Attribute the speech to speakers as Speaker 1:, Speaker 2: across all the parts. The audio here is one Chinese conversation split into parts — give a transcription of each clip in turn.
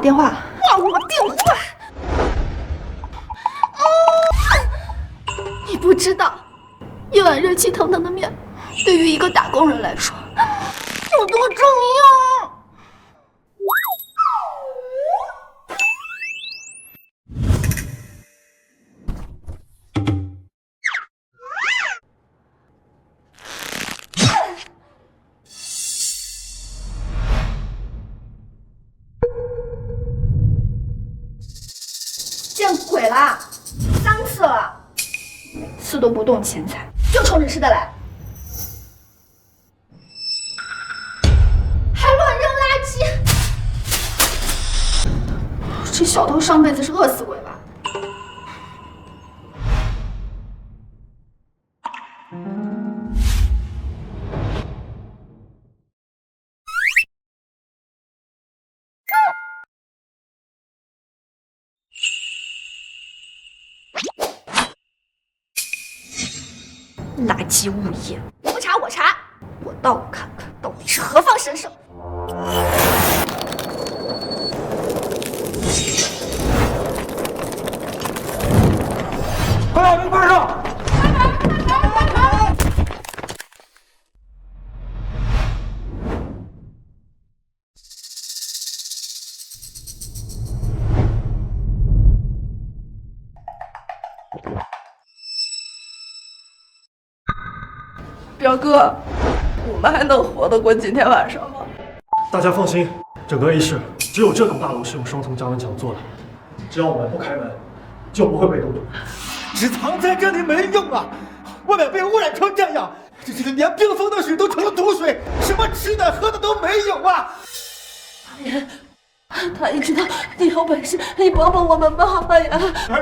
Speaker 1: 电话。挂我电话！你不知道，一碗热气腾腾的面，对于一个打工人来说有多重要。见鬼啦！3次了，每次都不动钱财，就冲着吃的来，还乱扔垃圾！这小偷上辈子是饿死鬼吧？垃圾物业，你不查我查，我倒看看到底是何方神圣。
Speaker 2: 快把门关上！
Speaker 3: 表哥，我们还能活得过今天晚上吗？
Speaker 2: 大家放心，整个 A 市只有这栋大楼是用双层加温墙做的，只要我们不开门，就不会被冻住。
Speaker 4: 只藏在这里没用啊！外面被污染成这样，这连冰封的水都成了毒水，什么吃的喝的都没有啊！
Speaker 3: 大爷知道你有本事，你帮帮我们吧，大爷！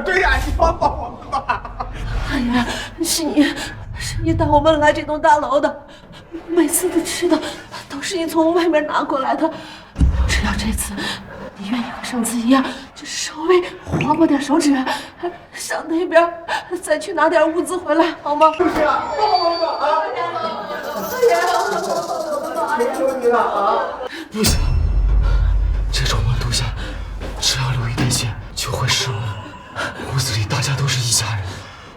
Speaker 4: 对呀，你帮帮我们吧！
Speaker 3: 大爷，是你带我们来这栋大楼的，每次的吃的都是你从外面拿过来的。只要这次你愿意和上次一样，就稍微划拨点手指，上那边再去拿点物资回来，好吗？
Speaker 4: 是啊，帮帮我们啊！求求你了啊！
Speaker 2: 不行，这种温度下，只要流一点血就会失温。屋子里大家都是一家人，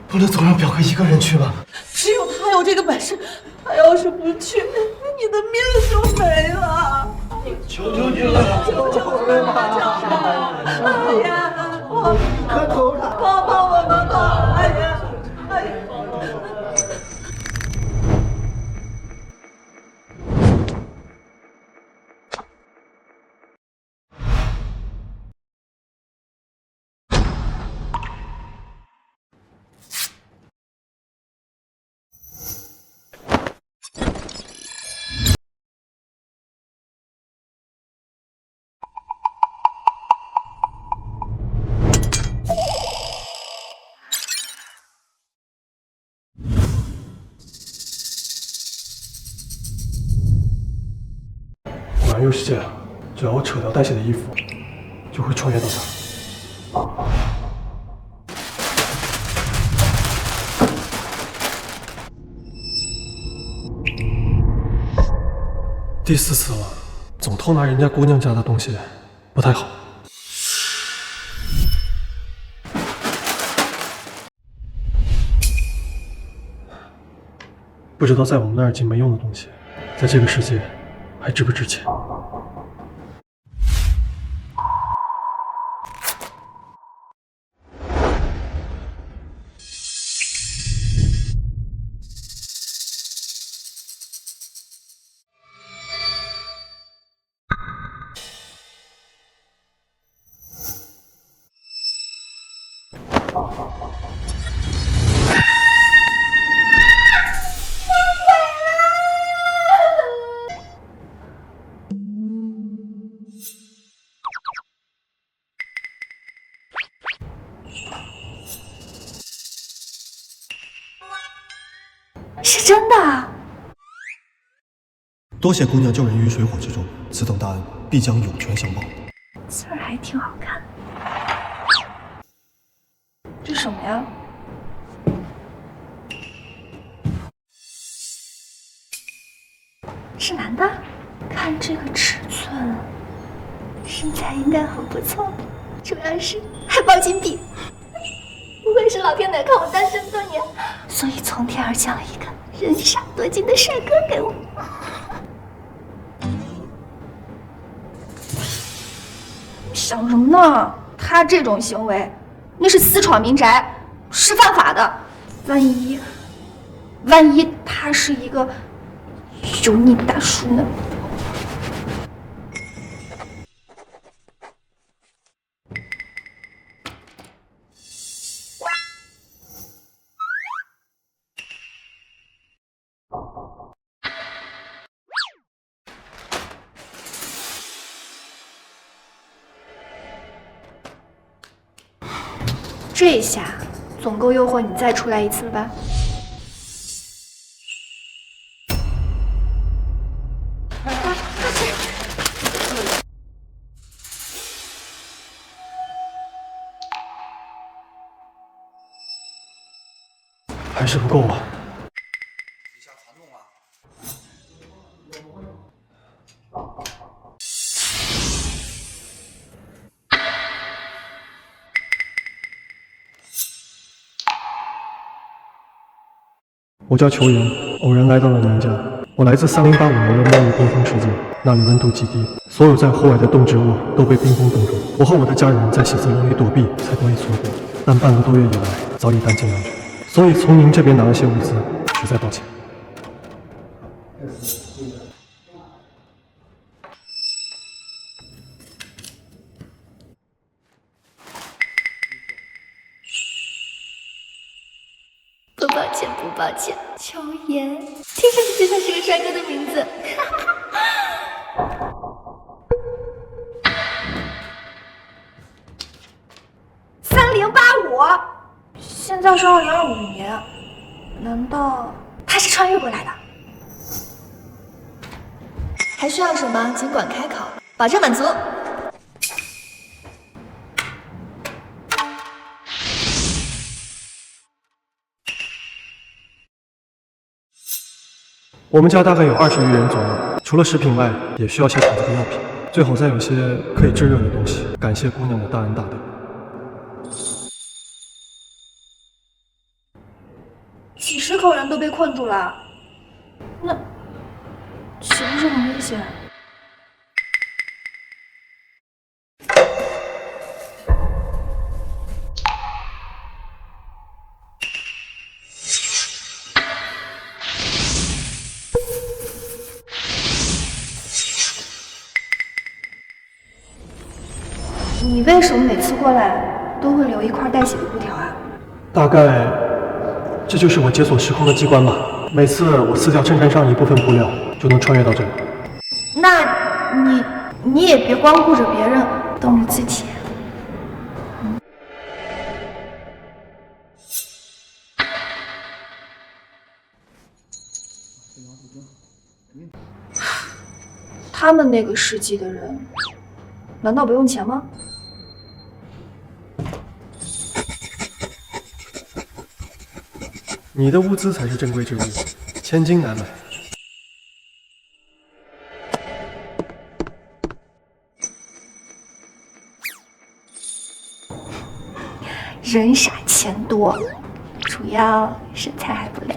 Speaker 2: 不能总让表哥一个人去吧？
Speaker 3: 只有他有这个本事，他要是不去，你的命就没了。
Speaker 2: 求求你了，
Speaker 4: 求求我们吧！
Speaker 3: 哎呀，我
Speaker 4: 磕头了！
Speaker 3: 帮帮我们吧！哎呀，哎呀！
Speaker 2: 环游世界，只要我扯掉带血的衣服，就会穿越到这儿。第4次了，总偷拿人家姑娘家的东西，不太好。不知道在我们那儿已经没用的东西，在这个世界还值不值钱？
Speaker 1: 是真的啊！
Speaker 5: 多谢姑娘救人于水火之中，此等大恩必将有权相报。
Speaker 1: 字儿还挺好看。这什么呀？是男的？看这个尺寸，是身材应该很不错，主要是还抱金币。不愧是老天奶看我单身多年，所以从天而降了一个人傻多金的帅哥给我。想什么呢？他这种行为，那是私闯民宅，是犯法的。万一他是一个油腻大叔呢？这下总够诱惑你再出来一次了吧？
Speaker 5: 还是不够啊！我叫球员，偶然来到了你们家。我来自3085年的末日冰封世界，那里温度极低，所有在户外的动植物都被冰封冻住。我和我的家人在写字楼里躲避，才得以存活。但半个多月以来，早已弹尽粮绝，所以从您这边拿了些物资，实在抱歉。
Speaker 1: 不抱歉，球爷，听上去就像是个帅哥的名字。3085，现在是2025年，难道他是穿越过来的？还需要什么？尽管开口，保证满足。
Speaker 5: 我们家大概有20余人左右，除了食品外，也需要些厂子的药品，最好再有些可以制热的东西。感谢姑娘的大恩大德。
Speaker 1: 几10口人都被困住了，那岂不是很危险？你为什么每次过来都会留一块带血的布条啊？
Speaker 5: 大概这就是我解锁时空的机关吧。每次我撕掉衬衫上一部分布料，就能穿越到这里。
Speaker 1: 那你也别光顾着别人，动着自己。他们那个世纪的人，难道不用钱吗？
Speaker 5: 你的物资才是珍贵之物，千金难买。
Speaker 1: 人傻钱多，主要身材还不赖。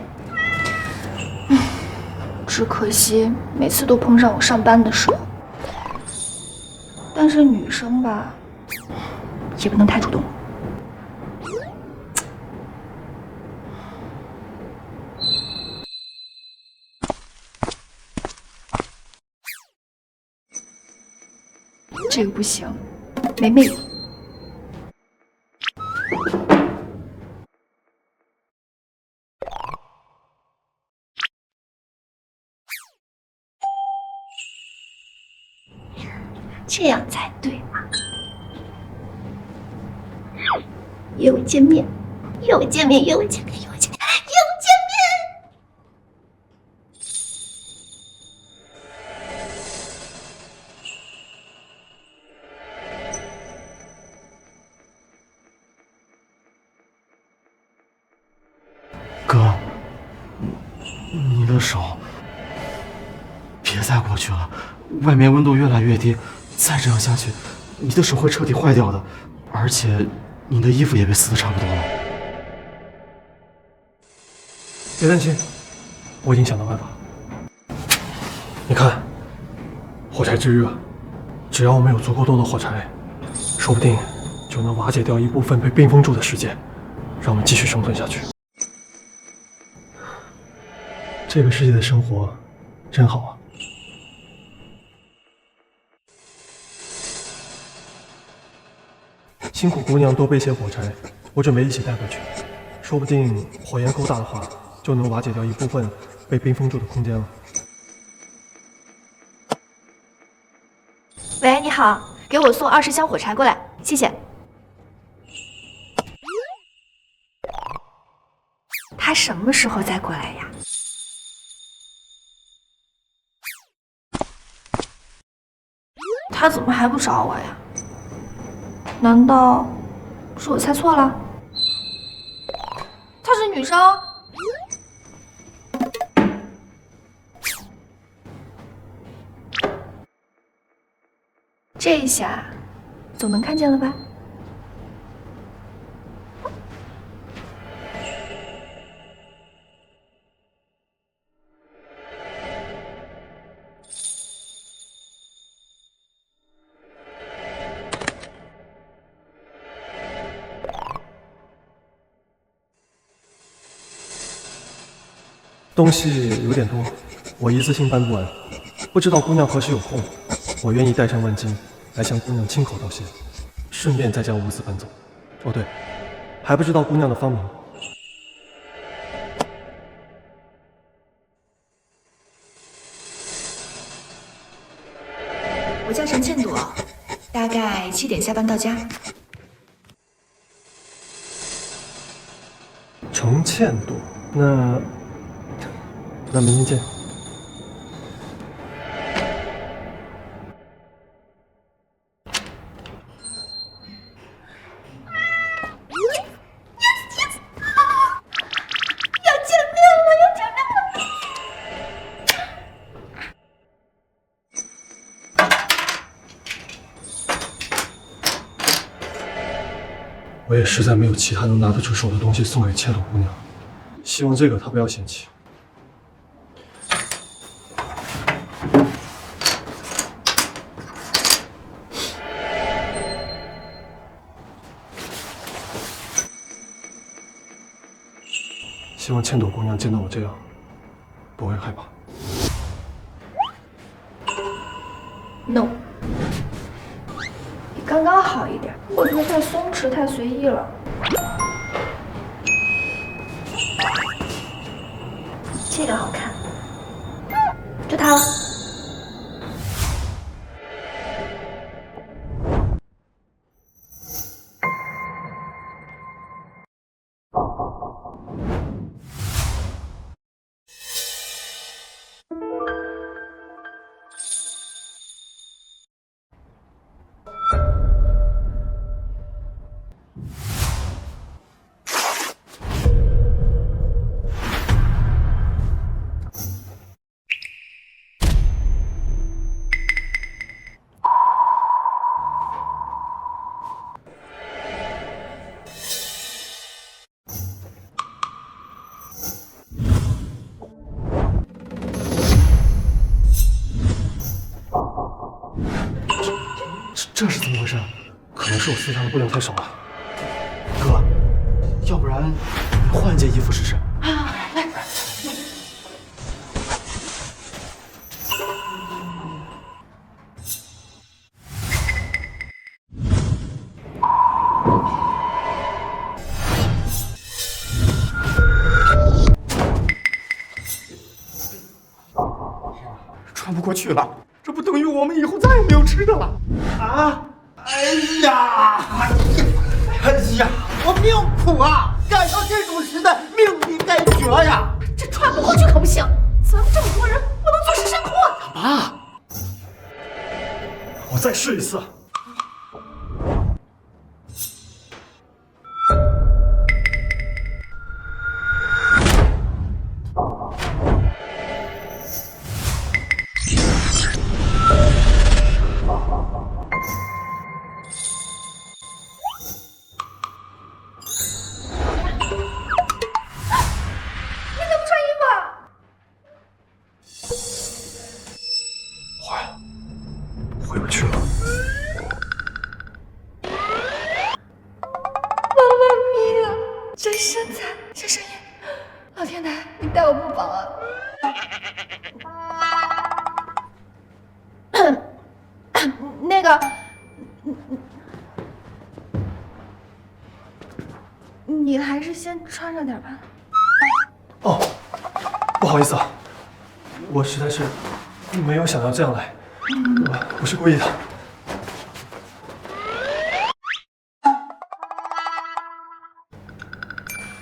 Speaker 1: 只可惜每次都碰上我上班的时候。但是女生吧，也不能太主动。这个不行，没魅力。这样才对嘛！约我见面，约我见面，约我见面，约我见面，约我见面！
Speaker 2: 哥，你的手，别再过去了，外面温度越来越低，再这样下去，你的手会彻底坏掉的，而且你的衣服也被撕得差不多了。
Speaker 5: 别担心，我已经想到办法。你看，火柴之热，只要我们有足够多的火柴，说不定就能瓦解掉一部分被冰封住的世界，让我们继续生存下去。这个世界的生活真好啊！辛苦姑娘多备些火柴，我准备一起带回去，说不定火焰够大的话，就能瓦解掉一部分被冰封住的空间了。
Speaker 1: 喂，你好，给我送20箱火柴过来，谢谢。他什么时候再过来呀？他怎么还不找我呀？难道是我猜错了？她是女生？这一下总能看见了吧？
Speaker 5: 东西有点多，我一次性搬不完，不知道姑娘何时有空，我愿意带上万金来向姑娘亲口道谢，顺便再将无私搬走。哦对，还不知道姑娘的芳名。
Speaker 1: 我叫陈倩朵，大概7点下班到家。
Speaker 5: 程倩朵，那明天见。我也实在没有其他能拿得出手的东西送给倩朵姑娘，希望这个她不要嫌弃。希望倩朵姑娘见到我这样，不会害怕。
Speaker 1: No， 你刚刚好一点，我觉得太松弛、太随意了。这个好看，就它了。
Speaker 5: 这是怎么回事？可能是我撕下的布料太少了。
Speaker 2: 哥，要不然你换一件衣服试试。
Speaker 4: 穿不过去了，这不等于我们以后再也没有吃的了啊！哎呀，我命苦啊！赶到这种时代，命比该绝呀！
Speaker 1: 这穿不过去可不行，咱们这么多人，不能坐吃山空啊！
Speaker 2: 妈，
Speaker 5: 我再试一次。
Speaker 1: 房啊。那个，你还是先穿上点吧。
Speaker 5: 哦，不好意思啊，我实在是没有想到这样来，我不是故意的。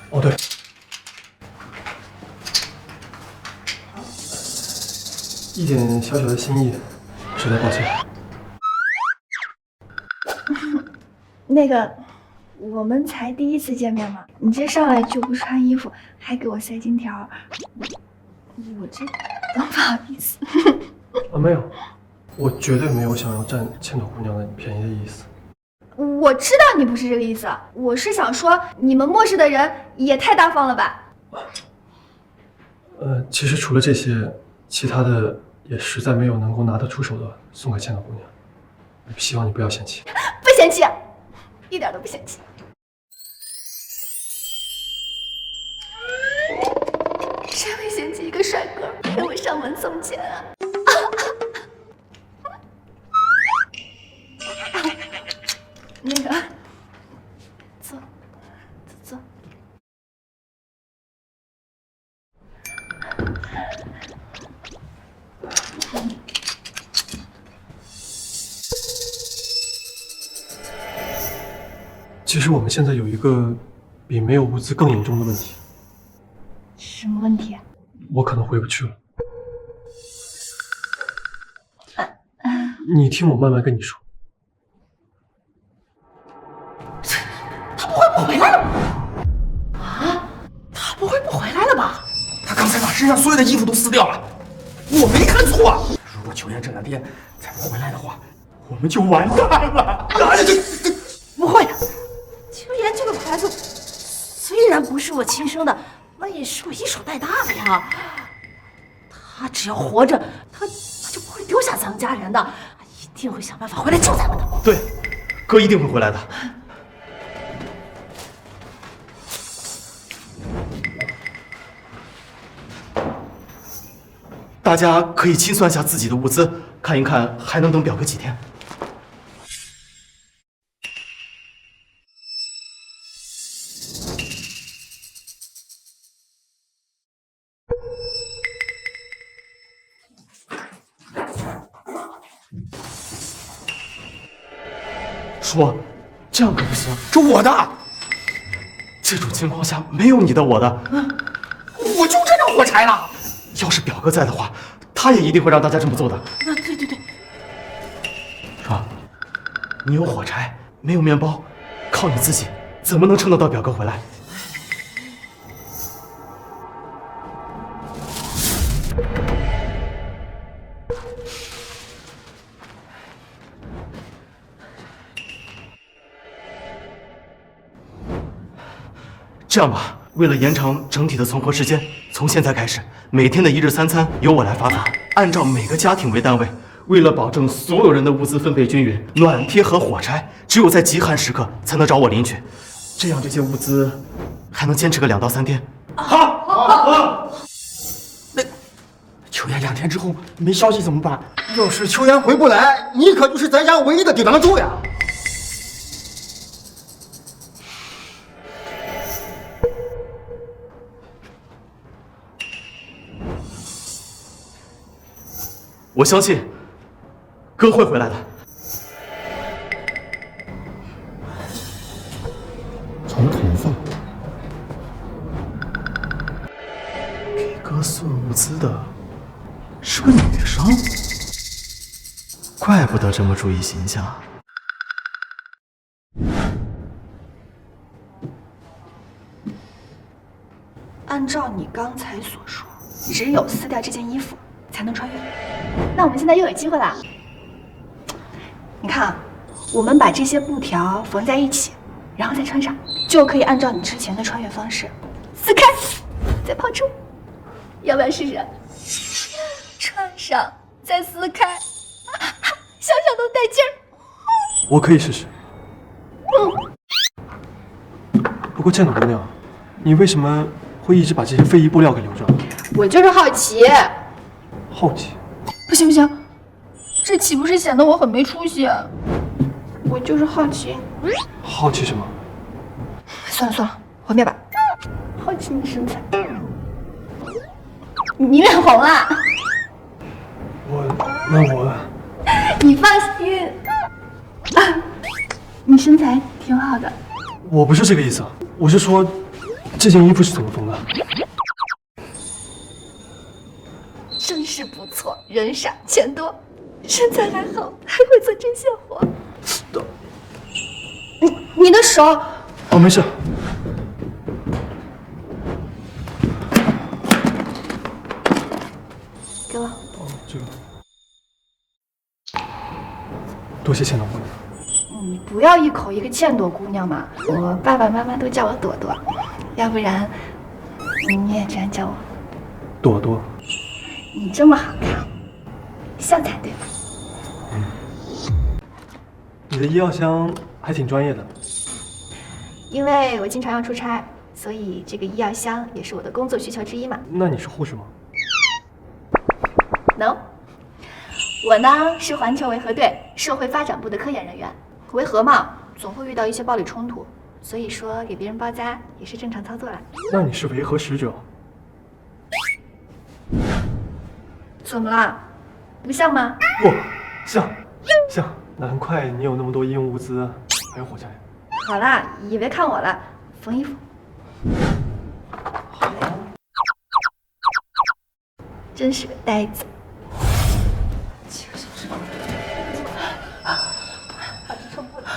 Speaker 5: 哦对，一点小小的心意，实在抱歉。
Speaker 1: 那个，我们才第一次见面嘛，你这上来就不穿衣服，还给我塞金条，我这多不好意思。
Speaker 5: 没有，我绝对没有想要占千朵姑娘的便宜的意思。
Speaker 1: 我知道你不是这个意思，我是想说，你们末世的人也太大方了吧？
Speaker 5: 其实除了这些，其他的也实在没有能够拿得出手的送给千朵姑娘。希望你不要嫌弃。
Speaker 1: 不嫌弃，一点都不嫌弃。谁会嫌弃一个帅哥陪我上门送钱啊？那个，坐。
Speaker 5: 其实我们现在有一个比没有物资更严重的问题。
Speaker 1: 什么问题？
Speaker 5: 我可能回不去了。你听我慢慢跟你说。
Speaker 3: 他不会不回来了吧？啊，他不会不回来了吧？
Speaker 4: 他刚才把身上所有的衣服都撕掉了，我没看错啊。如果秋妍这两天再不回来的话，我们就完蛋了。
Speaker 3: 不会的，秋妍这个孩子虽然不是我亲生的，那也是我一手带大的呀。他只要活着，他就不会丢下咱们家人的，一定会想办法回来救咱们的。
Speaker 2: 对，哥一定会回来的。大家可以清算下自己的物资，看一看还能等表哥几天。叔，这样可不行，
Speaker 4: 这我的，
Speaker 2: 这种情况下没有你的我的。
Speaker 4: 我就这张火柴了。
Speaker 2: 要是表哥在的话，他也一定会让大家这么做的。
Speaker 3: 对，
Speaker 2: 叔，你有火柴，没有面包，靠你自己怎么能撑得到表哥回来？这样吧，为了延长整体的存活时间，从现在开始，每天的一日三餐由我来发放，按照每个家庭为单位。为了保证所有人的物资分配均匀，暖贴和火柴只有在极寒时刻才能找我领取，这样这些物资还能坚持个2到3天。好。
Speaker 4: 那秋妍2天之后没消息怎么办？要是秋妍回不来，你可就是咱家唯一的顶梁柱呀。
Speaker 2: 我相信哥会回来的。
Speaker 4: 长头发，
Speaker 2: 给哥送物资的是个女生，怪不得这么注意形象。
Speaker 1: 按照你刚才所说，只有撕掉这件衣服才能穿越。那我们现在又有机会了。你看啊，我们把这些布条缝在一起，然后再穿上，就可以按照你之前的穿越方式，撕开，再抛出。要不要试试？穿上，再撕开，想想都带劲儿。
Speaker 5: 我可以试试。不过见到姑娘，你为什么会一直把这些非遗布料给留着？
Speaker 1: 我就是好奇。
Speaker 5: 好奇。
Speaker 1: 不行不行，这岂不是显得我很没出息？我就是好奇。
Speaker 5: 好奇什么？
Speaker 1: 算了算了，毁灭吧。好奇你身材。你脸红了。
Speaker 5: 我
Speaker 1: 你放心，你身材挺好的。
Speaker 5: 我不是这个意思，我是说，这件衣服是怎么缝的？
Speaker 1: 真是不错，人傻钱多，身材还好，还会做针线活。你的手。
Speaker 5: 哦，没事。
Speaker 1: 给我。
Speaker 5: 哦，这个。多谢倩朵姑娘。
Speaker 1: 你不要一口一个倩朵姑娘嘛，我爸爸妈妈都叫我朵朵，要不然你也这样叫我。
Speaker 5: 朵朵。
Speaker 1: 你这么好看，像才对。
Speaker 5: 你的医药箱还挺专业的。
Speaker 1: 因为我经常要出差，所以这个医药箱也是我的工作需求之一嘛。
Speaker 5: 那你是护士吗？
Speaker 1: No， 我呢是环球维和队社会发展部的科研人员。维和嘛，总会遇到一些暴力冲突，所以说给别人包扎也是正常操作啦。
Speaker 5: 那你是维和使者？
Speaker 1: 怎么啦？不像吗？
Speaker 5: 不像，难怪你有那么多医用物资，还有火柴。
Speaker 1: 好啦，以为看我了，缝衣服。真是个呆子。7个小时，还是撑不了。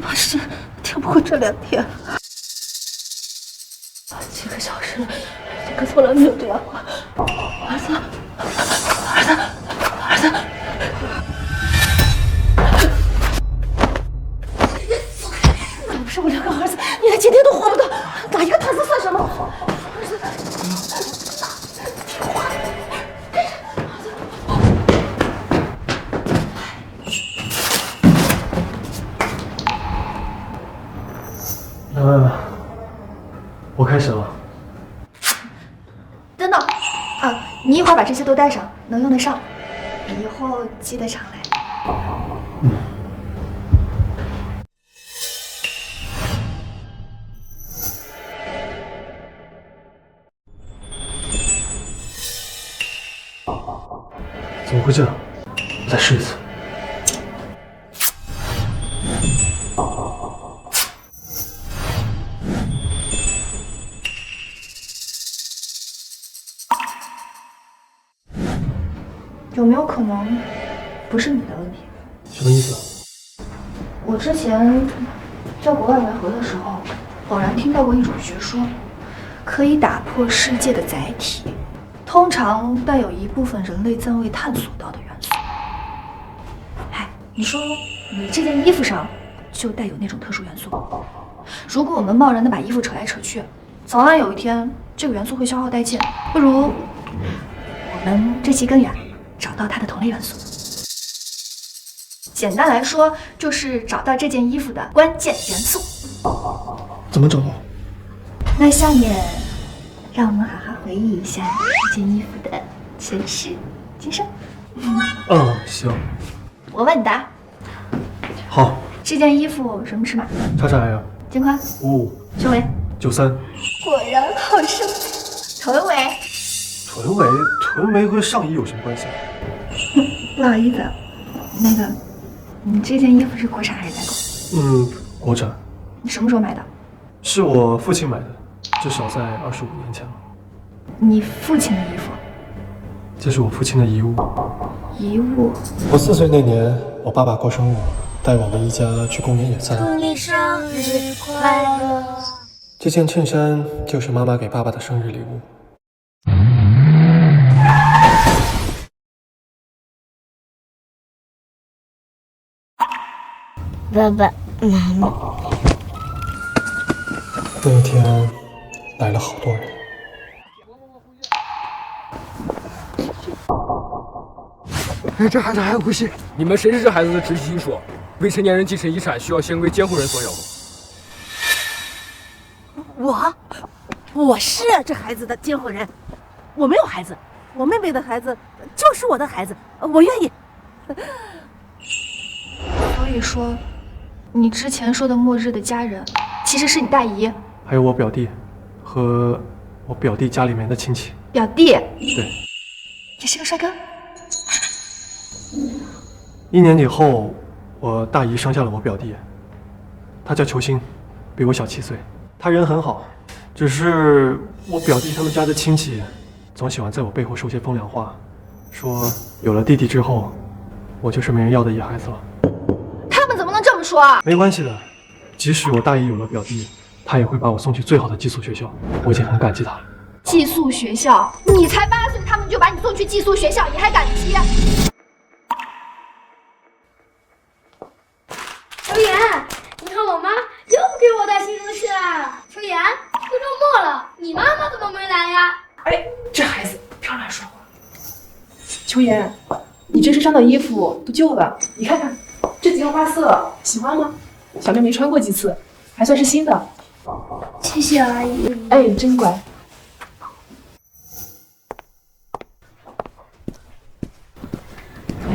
Speaker 1: 怕是挺不过这2天。7个小时了，这可从来没有这样过。儿子。不是我2个儿子，你连今天都活不到，打一个坦克算什么？儿子，听话。
Speaker 5: 我开始了。
Speaker 1: 等等啊，你一会儿把这些都带上，能用得上，以后记得常来。
Speaker 5: 怎么会这样？再试一次。
Speaker 1: 有没有可能不是你的问题？
Speaker 5: 什么意思？
Speaker 1: 我之前在国外维和的时候，偶然听到过一种学说，可以打破世界的载体，通常带有一部分人类暂未探索到的元素。哎，你说你这件衣服上就带有那种特殊元素，如果我们贸然的把衣服扯来扯去，早晚有一天这个元素会消耗殆尽。不如我们追其根源，找到它的同类元素。简单来说，就是找到这件衣服的关键元素。
Speaker 5: 怎么找到？
Speaker 1: 那下面，让我们好好回忆一下这件衣服的前世今生。
Speaker 5: 行。
Speaker 1: 我问你答。
Speaker 5: 好。
Speaker 1: 这件衣服什么尺码？XXL。肩宽
Speaker 5: 55。
Speaker 1: 胸围
Speaker 5: 93。
Speaker 1: 果然好生。臀围。
Speaker 5: 臀围和上衣有什么关系？
Speaker 1: 不好意思，那个，你这件衣服是国产还是代购？
Speaker 5: 国产。
Speaker 1: 你什么时候买的？
Speaker 5: 是我父亲买的，至少在25年前了。
Speaker 1: 你父亲的衣服？
Speaker 5: 这是我父亲的遗物。
Speaker 1: 遗物？
Speaker 5: 我4岁那年，我爸爸过生日，带我们一家去公园野餐。
Speaker 6: 祝你生日快乐！
Speaker 5: 这件衬衫就是妈妈给爸爸的生日礼物。
Speaker 6: 爸爸妈妈，
Speaker 5: 那一天来了好多人。
Speaker 7: 哎，这孩子还有呼吸。你们谁是这孩子的直系亲属？未成年人继承遗产需要先归监护人所有。
Speaker 3: 我是这孩子的监护人，我没有孩子，我妹妹的孩子就是我的孩子，我愿意。
Speaker 1: 所以说，你之前说的末日的家人，其实是你大姨。
Speaker 5: 还有我表弟，和我表弟家里面的亲戚。
Speaker 1: 表弟？
Speaker 5: 对。
Speaker 1: 也是个帅哥。
Speaker 5: 1年以后，我大姨生下了我表弟，他叫球星，比我小7岁。他人很好，只是我表弟他们家的亲戚总喜欢在我背后说些风凉话，说有了弟弟之后，我就是没人要的野孩子了。
Speaker 1: 他们怎么能这么说啊？
Speaker 5: 没关系的，即使我大姨有了表弟，她也会把我送去最好的寄宿学校，我已经很感激她了。
Speaker 1: 寄宿学校？你才8岁，他们就把你送去寄宿学校，你还感激？
Speaker 6: 球言，你看我妈又给我带新东西了。球言，都周末了，你妈妈怎么没来呀？
Speaker 3: 哎，这孩子别乱说话。球言，你这身上的衣服都旧了，你看看这几个花色，喜欢吗？小妹没穿过几次，还算是新的。
Speaker 6: 谢谢阿姨。
Speaker 3: 哎，真乖。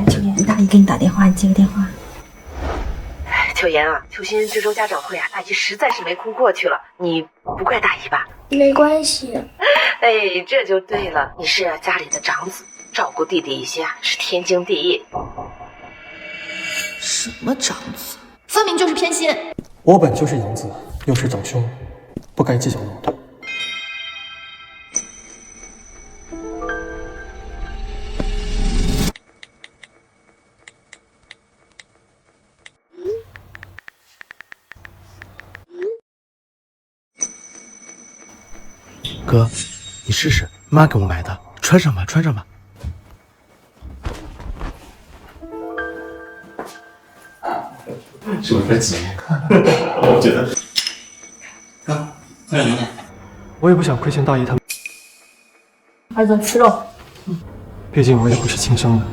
Speaker 8: 秋妍，大姨给你打电话，你接个电话。
Speaker 9: 秋妍啊，秋心这周家长会啊，大姨实在是没空过去了，你不怪大姨吧？
Speaker 6: 没关系。
Speaker 9: 哎，这就对了，你是家里的长子，照顾弟弟一些啊，是天经地义。
Speaker 1: 什么长子？分明就是偏心。
Speaker 5: 我本就是养子，又是长兄，不该计较那么多。
Speaker 2: 哥，你试试，妈给我买的，穿上吧，穿上吧。
Speaker 10: 是不是太急？我觉得。哥，快点来。
Speaker 5: 我也不想亏欠大姨他们。
Speaker 3: 儿子，吃肉。
Speaker 5: 毕竟我也不是亲生的，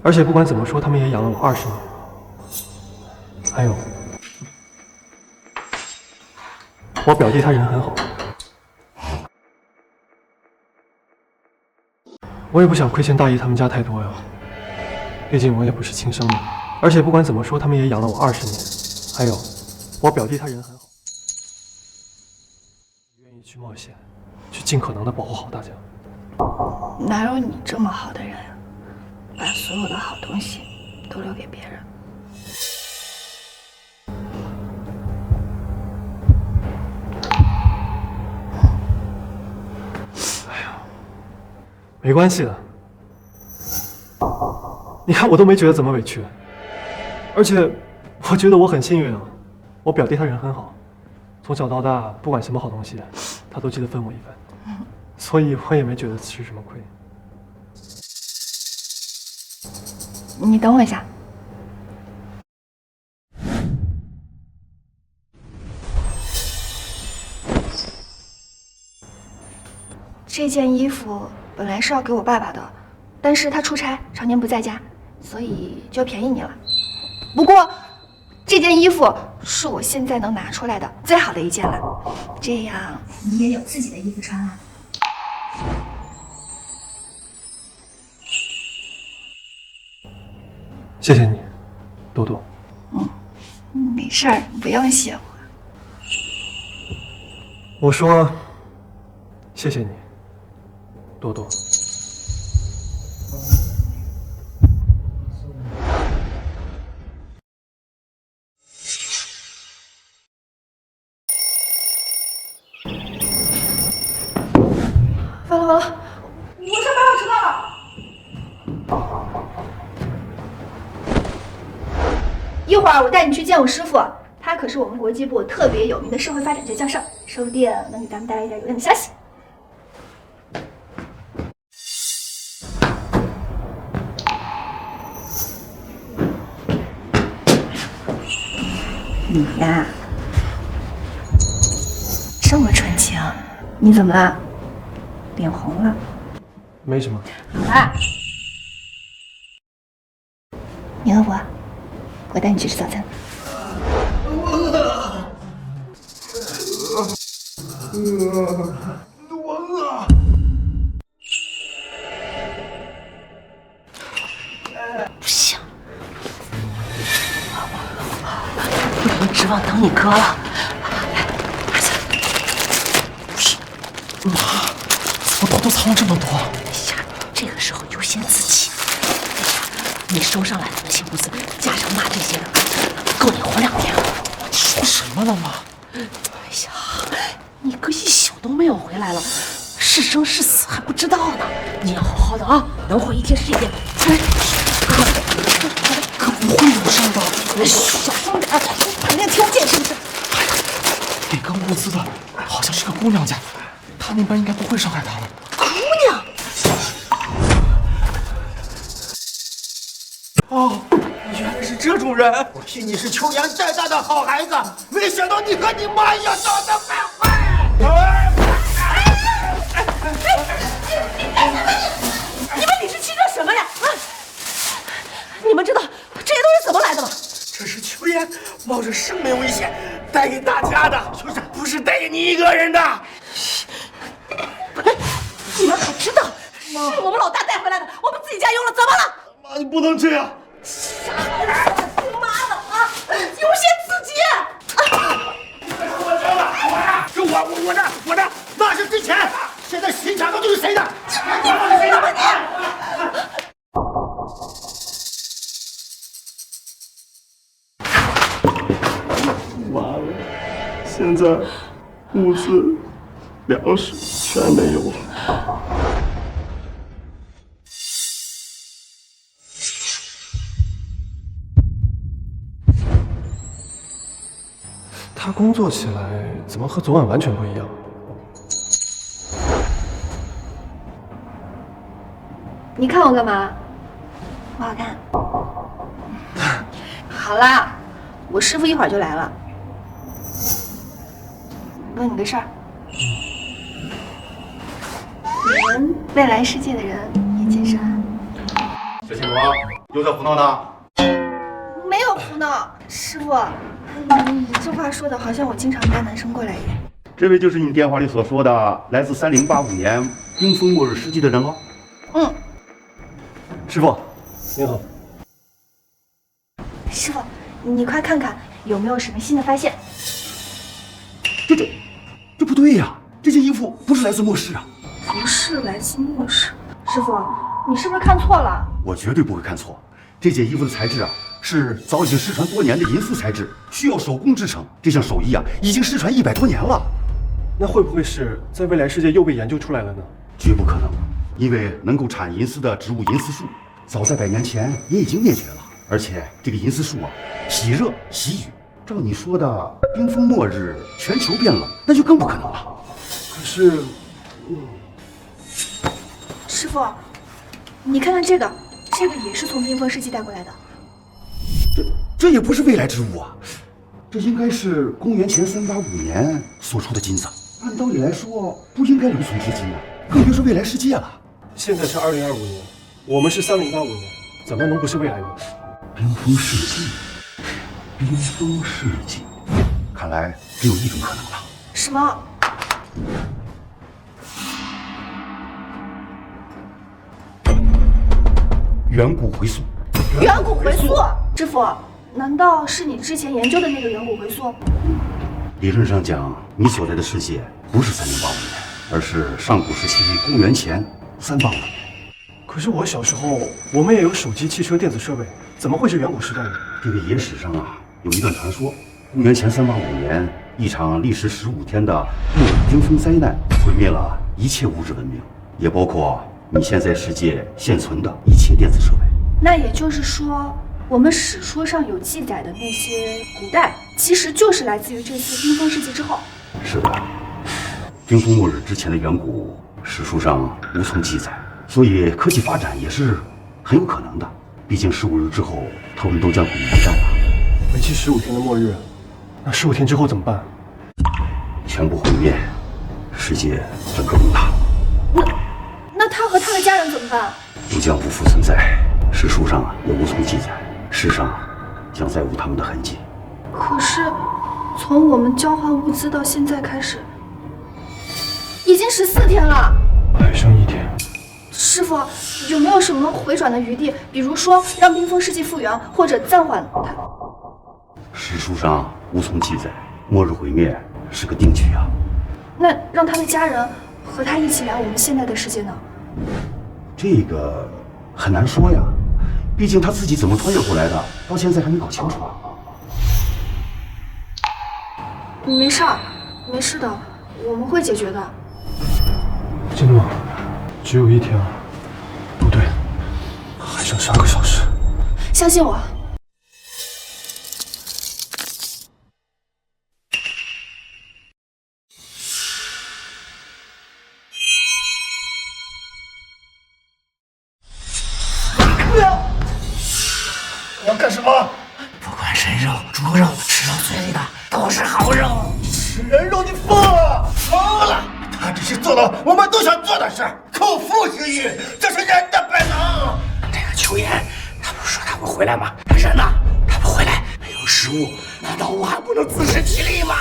Speaker 5: 而且不管怎么说，他们也养了我20年。还有，我表弟他人很好。我也不想亏欠大姨他们家太多呀，毕竟我也不是亲生的，而且不管怎么说，他们也养了我20年。还有，我表弟他人很好，愿意去冒险，去尽可能的保护好大家。
Speaker 1: 哪有你这么好的人啊？把所有的好东西都留给别人。
Speaker 5: 没关系的，你看我都没觉得怎么委屈，而且我觉得我很幸运啊，我表弟他人很好，从小到大不管什么好东西，他都记得分我一份，所以我也没觉得吃什么亏。
Speaker 1: 你等我一下。这件衣服本来是要给我爸爸的，但是他出差，常年不在家，所以就便宜你了。不过，这件衣服是我现在能拿出来的最好的一件了，这样你也有自己的衣服穿了。
Speaker 5: 谢谢你，多多。
Speaker 1: 没事儿，不用谢我。
Speaker 5: 我说，谢谢你，多多。
Speaker 1: 完了完了，我上班要迟到了。一会儿我带你去见我师傅，他可是我们国际部特别有名的社会发展学教授，说不定能给咱们带来一点有用的消息。你呀，这么纯情，你怎么了？脸红了？
Speaker 5: 没什么。
Speaker 1: 好啦，你饿不饿？我带你去吃早餐。
Speaker 4: 我饿。
Speaker 9: 不行，不能指望等你哥了。来，儿子。
Speaker 5: 妈，怎么都藏这么多？
Speaker 9: 哎呀，这个时候优先自己。你收上来的那些物资，加上妈这些的，够你活2天。
Speaker 5: 你说什么呢，妈？
Speaker 9: 哎呀，你哥一宿都没有回来了，是生是死还不知道呢。你要好好的啊，能活1天是1天。哎，
Speaker 5: 可不会有事的。
Speaker 9: 小声点，旁边听不见是不是？
Speaker 5: 哎呀，给个物资的好像是个姑娘家，她那边应该不会伤害她了。
Speaker 9: 姑娘。
Speaker 4: 哦，原来是这种人！我替你是秋妍带大的好孩子，没想到你和你妈一样长得败坏！
Speaker 3: 你们理直气壮什么呀？啊！你们知道这些东西怎么来的吗？
Speaker 4: 这是秋妍冒着生命危险带给大家的，不是带给你一个人的。
Speaker 3: 你们可知道是我们老大带回来的，我们自己家用了，怎么了？
Speaker 4: 妈，你不能这样！
Speaker 3: 傻孩子，听妈的啊！优先自己。
Speaker 4: 我交了，是我的，那是之前，现在新厂子就是谁的？谁的？
Speaker 5: 完了，现在物资、粮食全没有了。他工作起来怎么和昨晚完全不一样？
Speaker 1: 你看我干嘛？不好看。好啦，我师傅一会儿就来了。问你个事儿，你们未来世界的人也健身啊？
Speaker 10: 小青龙又在胡闹呢？
Speaker 1: 没有胡闹，师傅，你这话说的好像我经常带男生过来一样。
Speaker 10: 这位就是你电话里所说的来自3085年冰封末日世纪的人吗？
Speaker 1: 嗯，
Speaker 5: 师傅，您好。
Speaker 1: 师傅，你快看看有没有什么新的发现。
Speaker 10: 这不对呀！这件衣服不是来自末世啊！
Speaker 1: 不是来自末世。师傅，你是不是看错了？
Speaker 10: 我绝对不会看错，这件衣服的材质啊，是早已经失传多年的银丝材质，需要手工制成。这项手艺啊，已经失传100多年了。
Speaker 5: 那会不会是在未来世界又被研究出来了呢？
Speaker 10: 绝不可能，因为能够产银丝的植物银丝树，早在100年前也已经灭绝了。而且这个银丝树啊，喜热喜雨。照你说的，冰封末日，全球变冷，那就更不可能了。
Speaker 5: 可是，
Speaker 1: 师傅，你看看这个也是从冰封世纪带过来的。
Speaker 10: 这也不是未来之物啊，这应该是公元前385年所出的金子。按道理来说，不应该留存至今啊，更别说未来世界了。
Speaker 5: 现在是2025年，我们是3085年，怎么能不是未来呢？
Speaker 10: 冰封世纪，冰封世纪，看来只有一种可能了。
Speaker 1: 什么？
Speaker 10: 远古回溯。
Speaker 1: 远古回溯？师傅，难道是你之前研究的那个远古回溯？
Speaker 10: 理论上讲，你所在的世界不是3085年，而是上古时期公元前385年。
Speaker 5: 可是我小时候，我们也有手机、汽车、电子设备，怎么会是远古时代呢？
Speaker 10: 这个野史上啊，有一段传说，公元前385年，一场历时15天的末日冰封灾难，毁灭了一切物质文明，也包括你现在世界现存的一切电子设备。
Speaker 1: 那也就是说，我们史书上有记载的那些古代，其实就是来自于这次冰封世纪之后。
Speaker 10: 是的，冰封末日之前的远古，史书上无从记载，所以科技发展也是很有可能的。毕竟15日之后，他们都将毁灭一战了。
Speaker 5: 为期15天的末日，那15天之后怎么办？
Speaker 10: 全部毁灭，世界就更大了。
Speaker 1: 那他和他的家人怎么办？
Speaker 10: 都将不复存在，史书上也无从记载，世上将再无他们的痕迹。
Speaker 1: 可是，从我们交换物资到现在开始，已经14天了，
Speaker 5: 还剩1天。
Speaker 1: 师傅有没有什么回转的余地？比如说让冰封世纪复原，或者暂缓它？
Speaker 10: 史书上无从记载，末日毁灭是个定局啊。
Speaker 1: 那让他的家人和他一起来我们现在的世界呢？
Speaker 10: 这个很难说呀，毕竟他自己怎么穿越过来的，到现在还没搞清楚啊。
Speaker 1: 没事儿，没事的，我们会解决的。
Speaker 5: 金诺，只有1天了，不对，还剩12个小时。
Speaker 1: 相信我。
Speaker 4: 你要干什么？
Speaker 9: 不管人肉、猪肉，吃到嘴里的都是好肉。
Speaker 4: 吃人肉，你疯了！疯了！他只是做了我们都想做的事，口腹之欲，这是人的本能。
Speaker 9: 这个秋妍，他不是说他会回来吗？人呢？他不回来，没有食物，难道我还不能自食其力吗？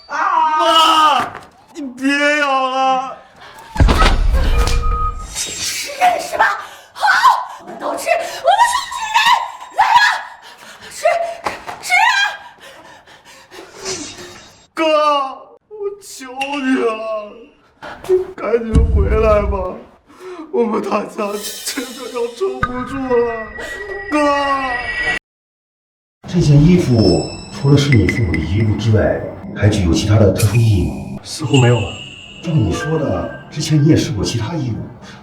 Speaker 4: 妈，你别咬了！
Speaker 9: 吃人是吧？好，我们都吃，我们都吃人！来呀，吃啊！
Speaker 4: 哥，我求你了，你赶紧回来吧，我们大家真的要撑不住了，哥。
Speaker 10: 这件衣服除了是你父母的遗物之外，还具有其他的特殊意义吗？
Speaker 5: 似乎没有了。
Speaker 10: 照你说的，之前你也试过其他衣物，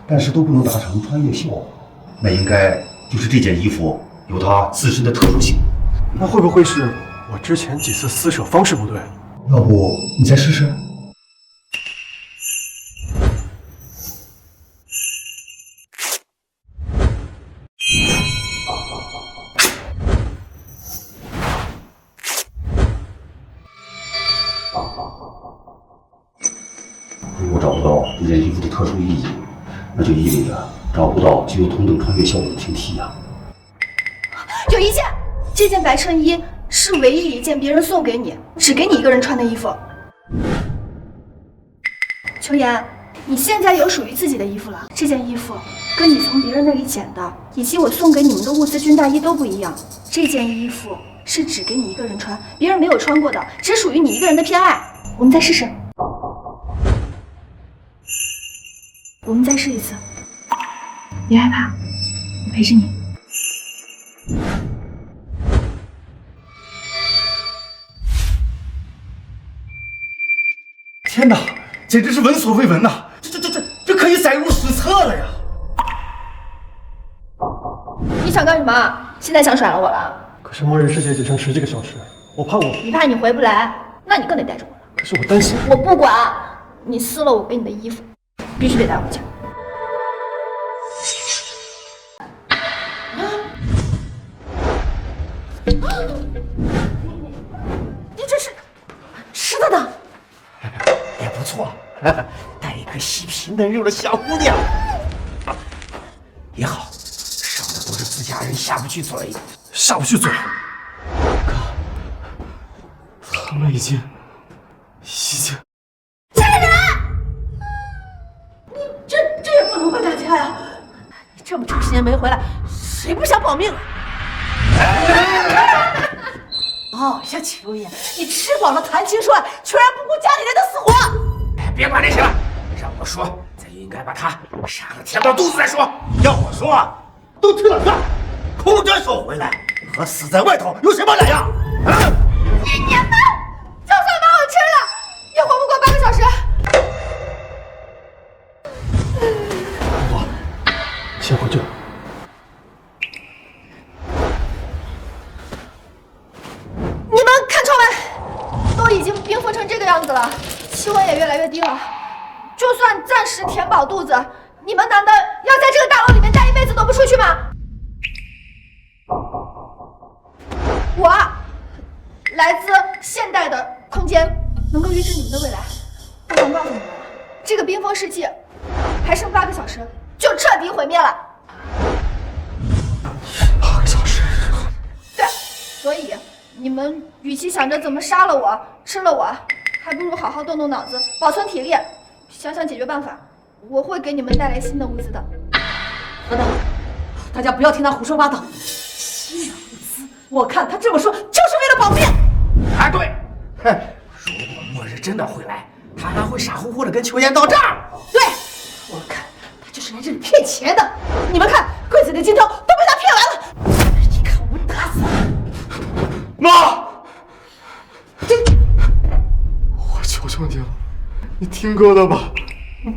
Speaker 10: 但是都不能达成穿越效果。那应该就是这件衣服有它自身的特殊性。
Speaker 5: 那会不会是我之前几次撕扯方式不对？
Speaker 10: 要不你再试试？如果找不到这件衣服的特殊意义，那就意味着找不到具有同等穿越效果的平替呀。
Speaker 1: 有一件，这件白衬衣是唯一一件别人送给你，只给你一个人穿的衣服。秋妍，你现在有属于自己的衣服了。这件衣服跟你从别人那里捡的，以及我送给你们的物资军大衣都不一样。这件衣服是只给你一个人穿，别人没有穿过的，只属于你一个人的偏爱。我们再试试。我们再试一次，别害怕，我陪着你。
Speaker 4: 天哪，简直是闻所未闻呐！这可以载入史册了呀！
Speaker 1: 你想干什么？现在想甩了我了？
Speaker 5: 可是末日世界只剩10几个小时，我怕我……
Speaker 1: 你怕你回不来，那你更得带着我了。
Speaker 5: 可是我担心……
Speaker 1: 我不管，你撕了我给你的衣服，必须得带回家。
Speaker 9: 你这是吃的呢？也不错，带一个细皮嫩肉的小姑娘也好，省得都是自家人下不去嘴。
Speaker 5: 下不去嘴。
Speaker 2: 哥，他们已经……
Speaker 1: 贱人！你这也不能怪大家呀！
Speaker 3: 你这么长时间没回来，谁不想保命啊？哦，小秋妍，你吃饱了谈情说爱，居然不顾家里人的死活！
Speaker 9: 别管那些了，让我说，咱就应该把他杀了填饱肚子再说。
Speaker 4: 要我说啊，都吃了饭，空着手回来和死在外头有什么两样？
Speaker 1: 你们就算把我吃了，也活不过8个小时。
Speaker 5: 先回去。
Speaker 1: 你们看窗外，都已经冰封成这个样子了，气温也越来越低了。就算暂时填饱肚子，你们难道要在这个大楼里面待一辈子都不出去吗？我来自现代的空间，能够预知你们的未来。我想告诉你们，这个冰封世纪还剩8个小时，就彻底毁灭了。
Speaker 5: 8个小时。
Speaker 1: 对，所以你们与其想着怎么杀了我、吃了我，还不如好好动动脑子，保存体力，想想解决办法。我会给你们带来新的物资的。
Speaker 3: 等等，大家不要听他胡说八道。新的物资，我看他这么说就是为了保命。
Speaker 9: 啊，对，哼，如果末日真的会来，他还会傻乎乎的跟秋妍到账。
Speaker 3: 对，我看他就是来这里骗钱的。你们看，柜子里的金条都被他骗完了。你看我们打死他！
Speaker 4: 妈，我求求你了，你听哥的吧，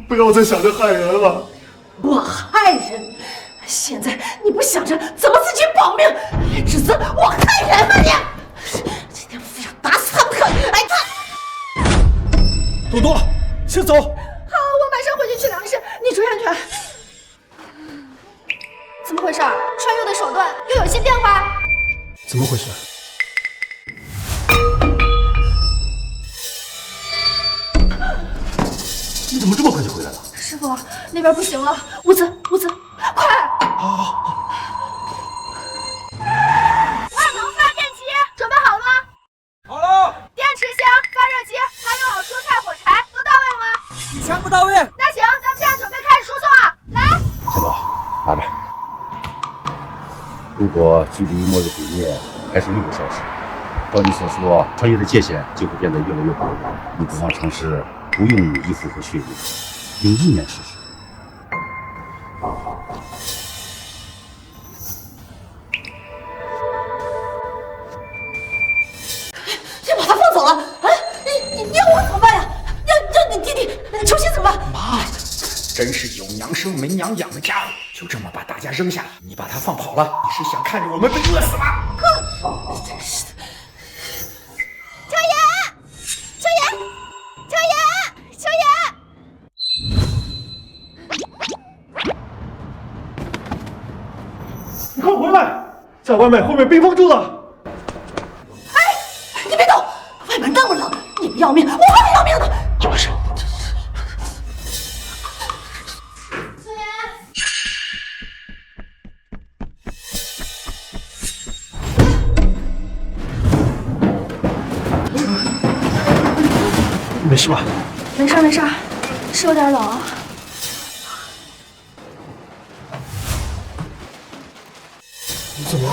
Speaker 4: 不要再想着害人了。
Speaker 3: 我害人？现在你不想着怎么自己保命，还指责我害人吗你？今天非要打死他不可！哎他，
Speaker 5: 多多，先走。
Speaker 1: 好，我马上回去取粮食，你注意安全。怎么回事？穿越的手段又有新变化？
Speaker 5: 怎么回事？
Speaker 10: 你怎么这么快就回来了？
Speaker 1: 师傅，那边不行了，物资，快！二楼发电机准备好了吗？
Speaker 7: 好了，
Speaker 1: 电池箱、发热机，还有蔬菜、火柴都到位了吗？
Speaker 7: 全部到位。
Speaker 1: 那行，咱们现在准备开始输送啊！来，
Speaker 10: 小宝，拿着。如果距离末日毁灭还是6个小时，照你所说，穿越的界限就会变得越来越薄弱。你不妨尝试不用衣服和血液，用意念试试。
Speaker 3: 先把他放走了。哎，你要我怎么办呀？要你弟弟秋心怎么办？
Speaker 9: 妈，真是有娘生没娘养的家伙，就这么把大家扔下了，你把他放跑了，你是想看着我们被饿死吗？
Speaker 3: 真是的。
Speaker 1: 秋妍！
Speaker 5: 你快回来，在外面后面冰封住了。
Speaker 3: 哎，你别动，外面那么冷，你们要命，我还要命呢。
Speaker 5: 就是。
Speaker 6: 秋妍，
Speaker 5: 没事吧？
Speaker 1: 没事，是有点冷啊。
Speaker 5: 你怎么？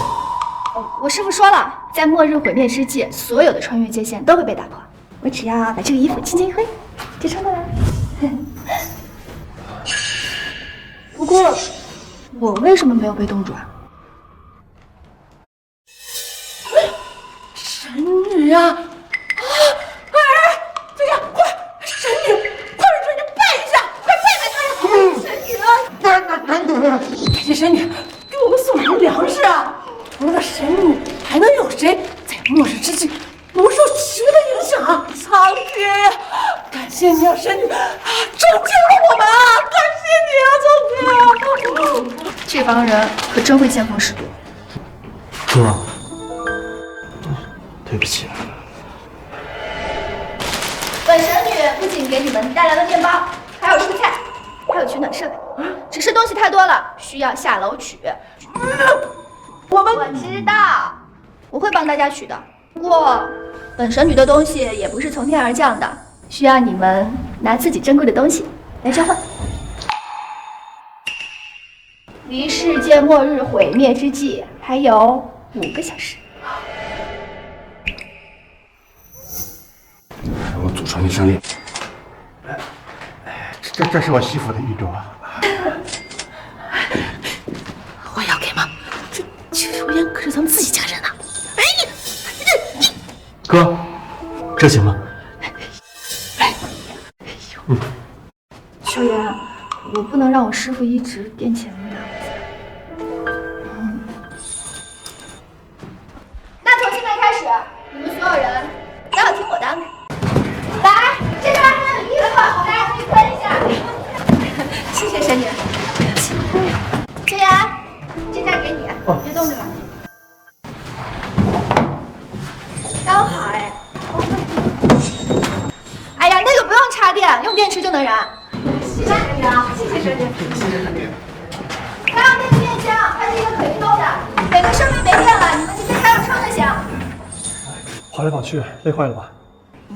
Speaker 1: 我师傅说了，在末日毁灭之际，所有的穿越界限都会被打破。我只要把这个衣服轻轻一挥，就穿过来。不过，我为什么没有被冻住啊？
Speaker 3: 神女呀！啊！哎，这样快，神女，快让神女拜一下，快拜拜她呀！神女啊！感谢神女给我们送来粮食啊！除了神女，还能有谁在末日之际不受邪的影响啊？苍天呀！感谢你啊，神女啊，拯救了我们啊！感谢你啊，苍天啊！
Speaker 1: 这帮人可真会见风使舵。
Speaker 5: 哥，对不起。
Speaker 1: 本神女不仅给你们带来了面包，还有蔬菜，还有取暖设备。只是东西太多了，需要下楼取。我知道，我会帮大家取的。不过，本神女的东西也不是从天而降的，需要你们拿自己珍贵的东西来交换。离世界末日毁灭之际还有5个小时。
Speaker 10: 我祖传的项链。这是我媳妇的玉镯。
Speaker 3: 我要给吗？这秋妍可是咱们自己家人呐！哎你
Speaker 2: 哥，这行吗？
Speaker 1: 秋妍，我不能让我师傅一直垫钱的。那从现在开始，你们所有人都要听我的安排。来，这边还有衣服，大家可以分一下。谢谢神女。秋妍，这件给你，别冻着了。刚好哎。哎呀，那个不用插电，用电池就能燃。谢谢神女啊，谢谢。谢神女。还有那个电箱，它是一个可移动的，每个设备没电了，你们今天还要撑着行。
Speaker 5: 跑来跑去，累坏了吧？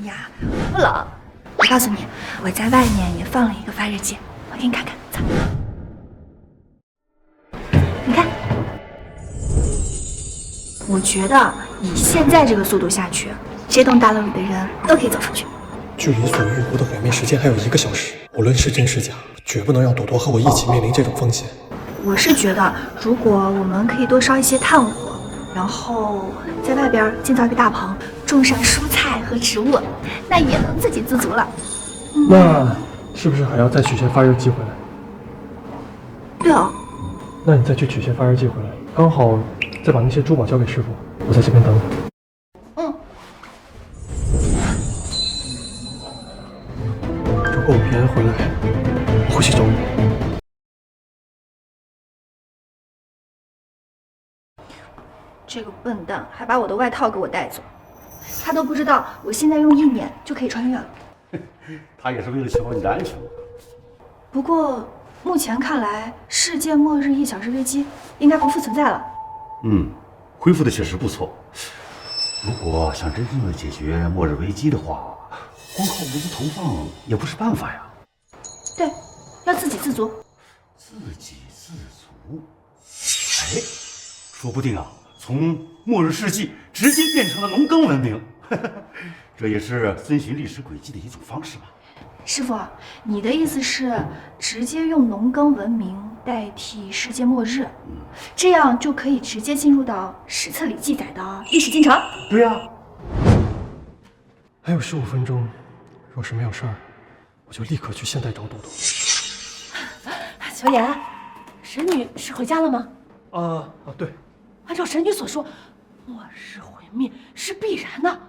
Speaker 1: 呀，不冷。我告诉你，我在外面也放了一个发热机，我给你看看，走。你看，我觉得以现在这个速度下去，这栋大楼里的人都可以走出去。
Speaker 5: 距离所预估的毁灭时间还有1个小时，无论是真是假，绝不能让朵朵和我一起面临这种风险。
Speaker 1: 我是觉得，如果我们可以多烧一些炭火，然后在外边建造一个大棚，种上蔬菜和植物，那也能自给自足了。
Speaker 5: 那是不是还要再取些发热剂回来？
Speaker 1: 对哦，
Speaker 5: 那你再去取些发热剂回来，刚好再把那些珠宝交给师傅，我在这边等你。如果我平安回来，我会去找你。
Speaker 1: 这个笨蛋还把我的外套给我带走，他都不知道我现在用意念就可以穿越了。
Speaker 10: 他也是为了确保你的安全嘛。
Speaker 1: 不过目前看来，世界末日1小时危机应该不复存在了。
Speaker 10: 恢复的确实不错。如果想真正的解决末日危机的话，光靠物资投放也不是办法呀。
Speaker 1: 对，要自给自足。
Speaker 10: 自给自足？哎，说不定啊，从末日世纪直接变成了农耕文明，这也是遵循历史轨迹的一种方式吧。
Speaker 1: 师傅，你的意思是直接用农耕文明代替世界末日，这样就可以直接进入到史册里记载的历史进程？
Speaker 10: 对呀。
Speaker 5: 还有15分钟，若是没有事儿，我就立刻去现代找朵朵。
Speaker 3: 秋妍，神女是回家了吗？
Speaker 5: 对。
Speaker 3: 按照神女所说，末日毁灭是必然的。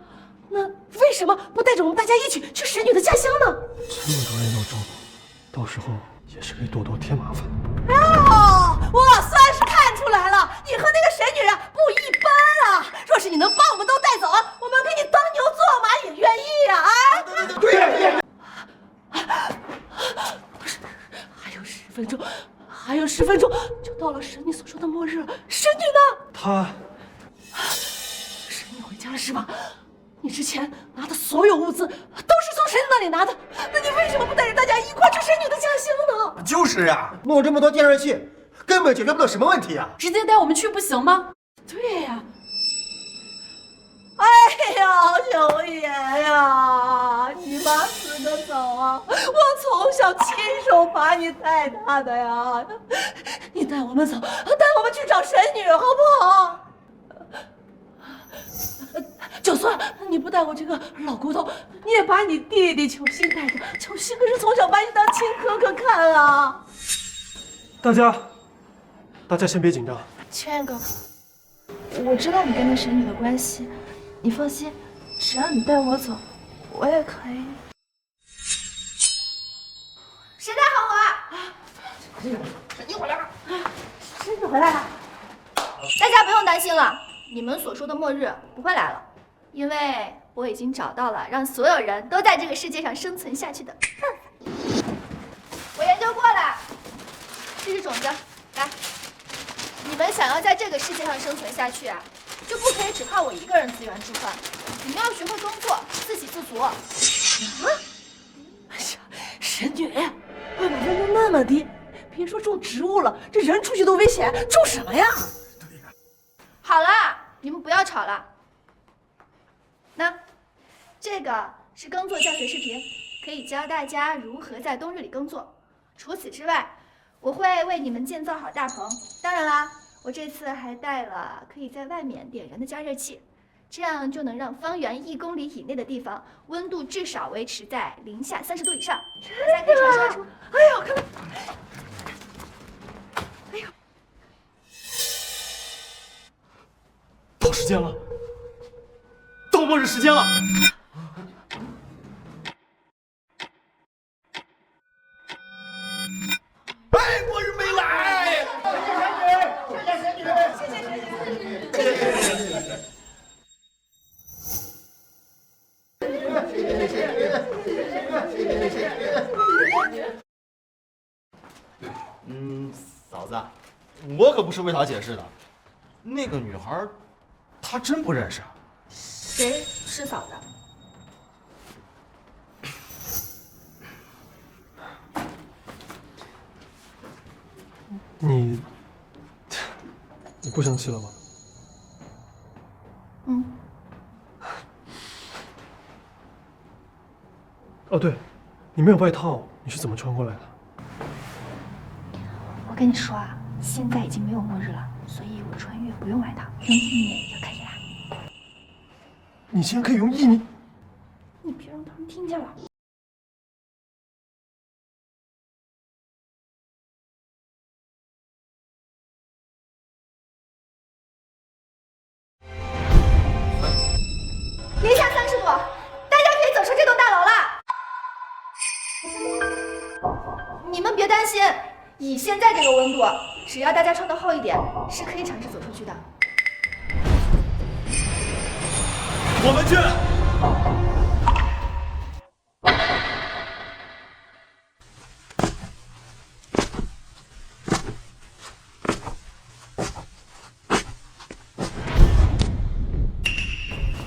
Speaker 3: 那为什么不带着我们大家一起去神女的家乡呢？
Speaker 5: 这么多人要照顾，到时候也是给朵朵添麻烦。
Speaker 3: 哦，我算是看出来了，你和那个神女啊不一般啊！若是你能把我们都带走，我们给你当牛做马也愿意啊！不是，还有10分钟就到了神女所说的末日了。神女呢？神女回家了是吧？你之前拿的所有物资都是从神女那里拿的，那你为什么不带着大家一块去神女的家乡呢？
Speaker 7: 就是呀，弄这么多电热器，根本解决不了什么问题呀。
Speaker 3: 直接带我们去不行吗？对呀。哎呀，九爷呀，你妈死得早啊！我从小亲手把你带大的呀，你带我们走，带我们去找神女，好不好？就算你不带我这个老骨头，你也把你弟弟球星带着。球星可是从小把你当亲哥哥看啊！
Speaker 5: 大家先别紧张。
Speaker 1: 圈哥，我知道你跟那神女的关系，你放心，只要你带我走，我也可以。谁带好我啊？
Speaker 7: 神女回来了！
Speaker 1: 神女回来了！大家不用担心了，你们所说的末日不会来了。因为我已经找到了让所有人都在这个世界上生存下去的办法。我研究过了，这是种子，来，你们想要在这个世界上生存下去啊，就不可以只靠我一个人资源置换，你们要学会工作，自给自足。
Speaker 3: 哎呀，神女，200分钟那么低，别说种植物了，这人出去都危险，种什么呀？
Speaker 1: 好了，你们不要吵了。那，这个是耕作教学视频，可以教大家如何在冬日里耕作。除此之外，我会为你们建造好大棚。当然啦，我这次还带了可以在外面点燃的加热器，这样就能让方圆1公里以内的地方温度至少维持在零下30度以上。大家可以尝试出。
Speaker 3: 哎呦，看，哎呦，
Speaker 2: 到时间了。到末日时间了！
Speaker 7: 哎，末日没来！谢谢神女，谢谢神女，
Speaker 2: 我可不是为他解释的。那个女孩，他真不认识。
Speaker 1: 谁是嫂子？
Speaker 5: 你不生气了吗？
Speaker 1: 嗯。
Speaker 5: 哦，对，你没有外套，你是怎么穿过来的？
Speaker 1: 我跟你说啊，现在已经没有末日了，所以我穿越不用外套，用意念就可以了。
Speaker 5: 你竟然可以用意念？
Speaker 1: 你别让他们听见了。零下30度，大家可以走出这栋大楼了。你们别担心，以现在这个温度，只要大家穿得厚一点，是可以尝试走出去的。
Speaker 2: 我们去。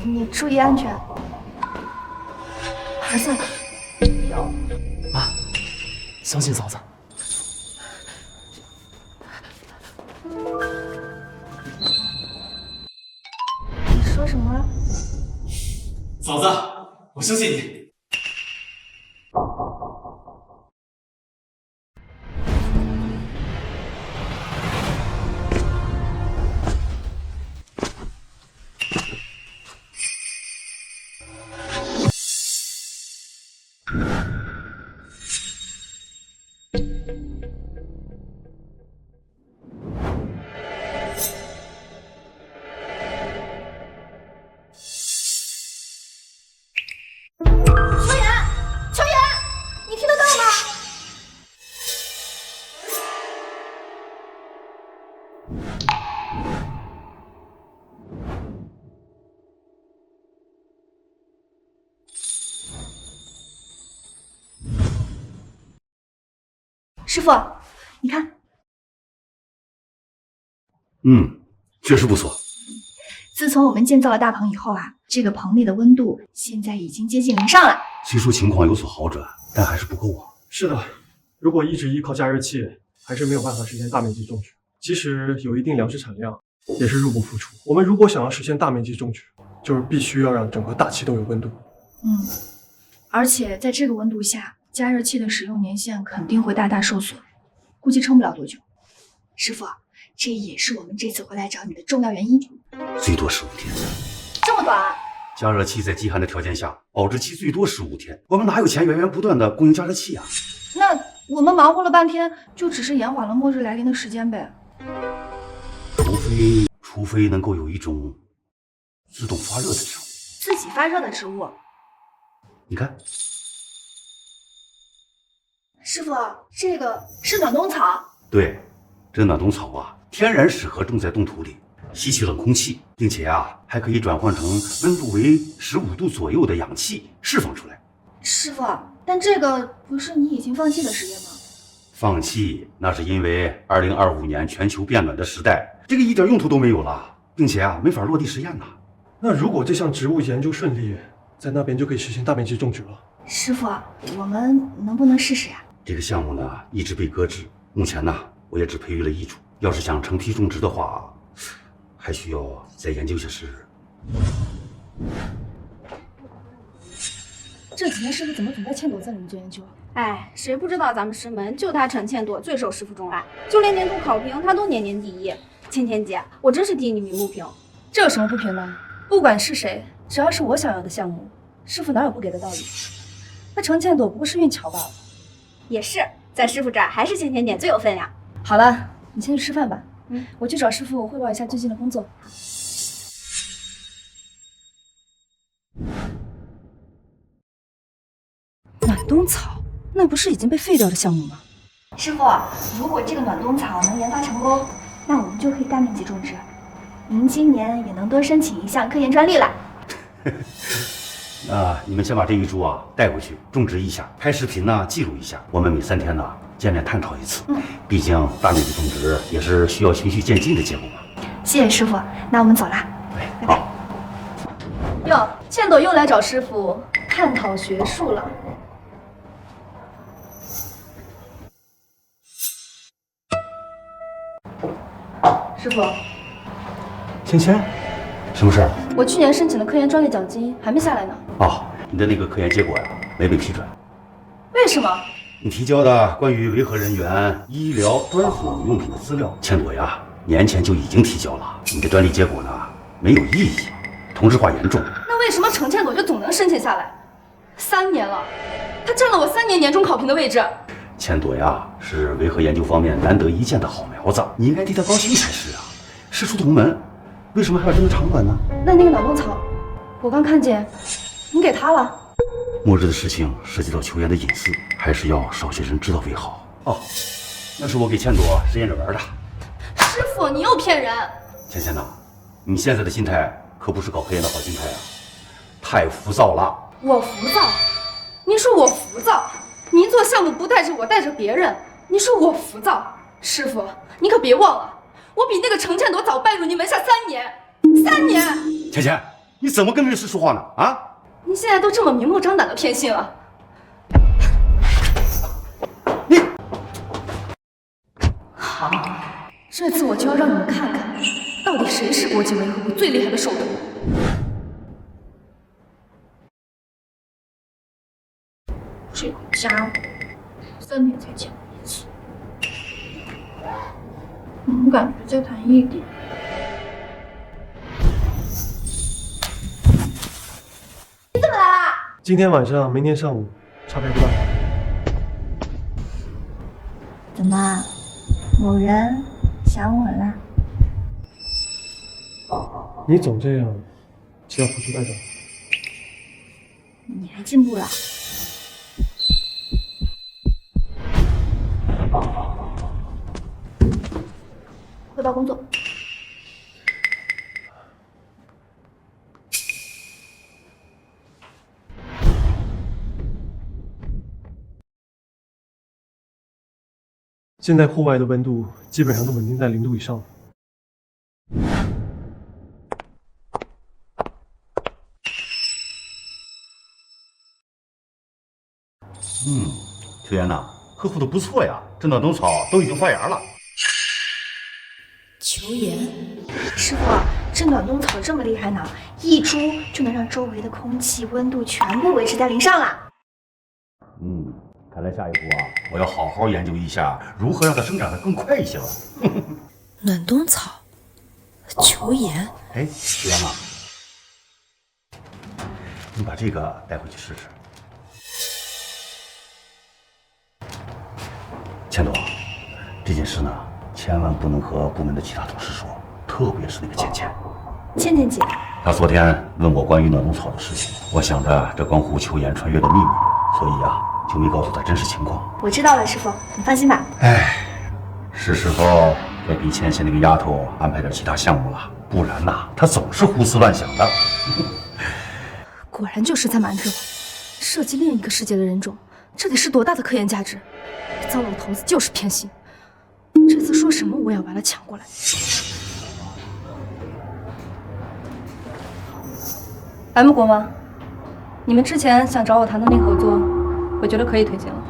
Speaker 1: 你注意安全，儿子。
Speaker 2: 妈，相信嫂子。
Speaker 1: 你说什么了？
Speaker 2: 嫂子，我相信你。
Speaker 1: 秋妍，你听得到吗？师傅，你看，
Speaker 10: 确实不错。
Speaker 1: 自从我们建造了大棚以后啊，这个棚内的温度现在已经接近0上了。
Speaker 10: 虽说情况有所好转，但还是不够啊。
Speaker 5: 是的，如果一直依靠加热器，还是没有办法实现大面积种植。即使有一定粮食产量，也是入不敷出。我们如果想要实现大面积种植，就是必须要让整个大气都有温度。
Speaker 1: 而且在这个温度下，加热器的使用年限肯定会大大受损，估计撑不了多久。师傅，这也是我们这次回来找你的重要原因。
Speaker 10: 最多15天。
Speaker 1: 这么短啊？
Speaker 10: 加热器在极寒的条件下，保质期最多15天。我们哪有钱源源不断的供应加热器啊？
Speaker 1: 那我们忙活了半天，就只是延缓了末日来临的时间呗。
Speaker 10: 除非能够有一种自动发热的植物。
Speaker 1: 自己发热的植物？
Speaker 10: 你看，
Speaker 1: 师傅，这个是暖冬草。
Speaker 10: 对，这暖冬草啊，天然适合种在冻土里，吸取冷空气，并且啊，还可以转换成温度为15度左右的氧气释放出来。
Speaker 1: 师傅，但这个不是你已经放弃的实验吗？
Speaker 10: 放弃那是因为2025年全球变暖的时代，这个一点用途都没有了，并且啊，没法落地实验呐。
Speaker 5: 那如果这项植物研究顺利，在那边就可以实现大面积种植了。
Speaker 1: 师傅，我们能不能试试呀？
Speaker 10: 这个项目呢，一直被搁置，目前呢，我也只培育了1株。要是想成批种植的话，还需要再研究些事。
Speaker 1: 这几天师傅怎么总带千朵在里面做研究？
Speaker 11: 哎，谁不知道咱们师门就他陈千朵最受师傅钟爱，就连年度考评他都年年第一。芊芊姐，我真是替你鸣不平。
Speaker 3: 这有什么不平的？不管是谁，只要是我想要的项目，师傅哪有不给的道理？那陈千朵不过是运巧罢了。
Speaker 11: 也是，在师傅这儿还是芊芊姐最有分量。
Speaker 3: 好了，你先去吃饭吧。我去找师傅汇报一下最近的工作。暖冬草，那不是已经被废掉的项目吗？
Speaker 1: 师傅，如果这个暖冬草能研发成功，那我们就可以大面积种植。您今年也能多申请一项科研专利了。
Speaker 10: 那你们先把这1株啊带回去种植一下，拍视频呢记录一下。我们每3天呢见面探讨一次。毕竟大内的种植也是需要循序渐进的结果嘛。
Speaker 1: 谢谢师傅，那我们走啦。拜拜。
Speaker 3: 哟，倩朵又来找师傅探讨学术了。师傅，
Speaker 5: 芊芊，
Speaker 10: 什么事儿？
Speaker 3: 我去年申请的科研专利奖金还没下来呢。
Speaker 10: 哦，你的那个科研结果呀，没被批准。
Speaker 3: 为什么？
Speaker 10: 你提交的关于维和人员医疗专属用品的资料，千朵呀，年前就已经提交了。你的专利结果呢，没有意义，同质化严重。
Speaker 3: 那为什么程倩朵就总能申请下来？3年了，她占了我3年年终考评的位置。
Speaker 10: 千朵呀，是维和研究方面难得一见的好苗子，你应该替她高兴才是啊。师出同门，为什么还要跟她长短呢？
Speaker 3: 那个脑洞草，我刚看见你给他了。
Speaker 10: 末日的事情涉及到球员的隐私，还是要少些人知道为好。哦，那是我给千朵实验着玩的。
Speaker 3: 师傅，你又骗人！
Speaker 10: 芊芊呐，你现在的心态可不是搞科研的好心态啊，太浮躁了。
Speaker 3: 我浮躁？您说我浮躁？您做项目不带着我，带着别人，你说我浮躁？师傅，你可别忘了，我比那个程倩朵早拜入您门下3年，3年！
Speaker 10: 芊芊，你怎么跟律师说话呢？啊？
Speaker 3: 您现在都这么明目张胆的偏心了。好，这次我就要让你们看看，到底谁是国际维和部最厉害的兽头。
Speaker 6: 这个家伙3年才见过一次，怎么感觉在谈异地？
Speaker 1: 你怎么来啦？
Speaker 5: 今天晚上、明天上午，差别不大。
Speaker 8: 怎么，某人想我啦？
Speaker 5: 你总这样，就要付出代价。
Speaker 8: 你还进步了？
Speaker 1: 汇报工作。
Speaker 5: 现在户外的温度基本上都稳定在0度以上。
Speaker 10: 球员呐，呵护的不错呀，这暖冬草都已经发芽了。
Speaker 1: 球员，师傅，这暖冬草这么厉害呢，一株就能让周围的空气温度全部维持在0上啦。
Speaker 10: 看来下一步啊，我要好好研究一下如何让它生长得更快一些了。
Speaker 8: 暖冬草，球盐。
Speaker 10: 哎，球员啊，你把这个带回去试试。千朵，这件事呢，千万不能和部门的其他同事说，特别是那个倩倩。
Speaker 1: 倩倩姐，
Speaker 10: 她昨天问我关于暖冬草的事情，我想着这关乎球员穿越的秘密，所以啊，就没告诉她真实情况。
Speaker 1: 我知道了，师傅，你放心吧。
Speaker 10: 哎，是时候该给倩倩那个丫头安排点其他项目了，不然呐，她总是胡思乱想的。
Speaker 3: 果然就是在瞒着我，涉及另一个世界的人种，这得是多大的科研价值？糟老头子就是偏心，这次说什么我也要把他抢过来。M 国吗？你们之前想找我谈的那个合作，我觉得可以推进了。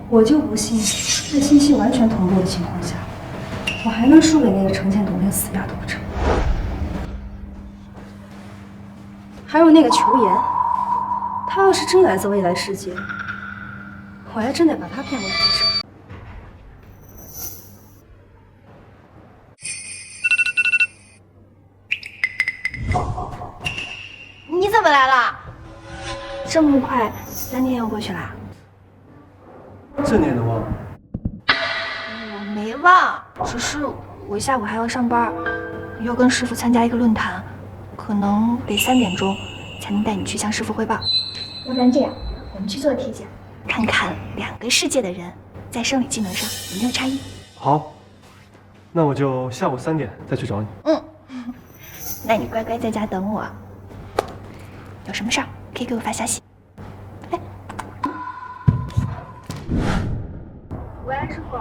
Speaker 3: 我就不信，在信息完全同步的情况下，我还能输给那个程倩朵那个死丫头不成？还有那个球言，他要是真来自未来世界，我还真得把他骗过来才成。
Speaker 1: 你怎么来了？这么快，3年又过去啦？
Speaker 5: 这你也能忘？
Speaker 1: 我没忘，只是我下午还要上班，要跟师傅参加一个论坛，可能得3点钟才能带你去向师傅汇报。要不然这样，我们去做体检，看看2个世界的人在生理机能上有没有差异。
Speaker 5: 好，那我就下午3点再去找你。
Speaker 1: 那你乖乖在家等我，有什么事儿可以给我发消息。
Speaker 11: 喂，师傅。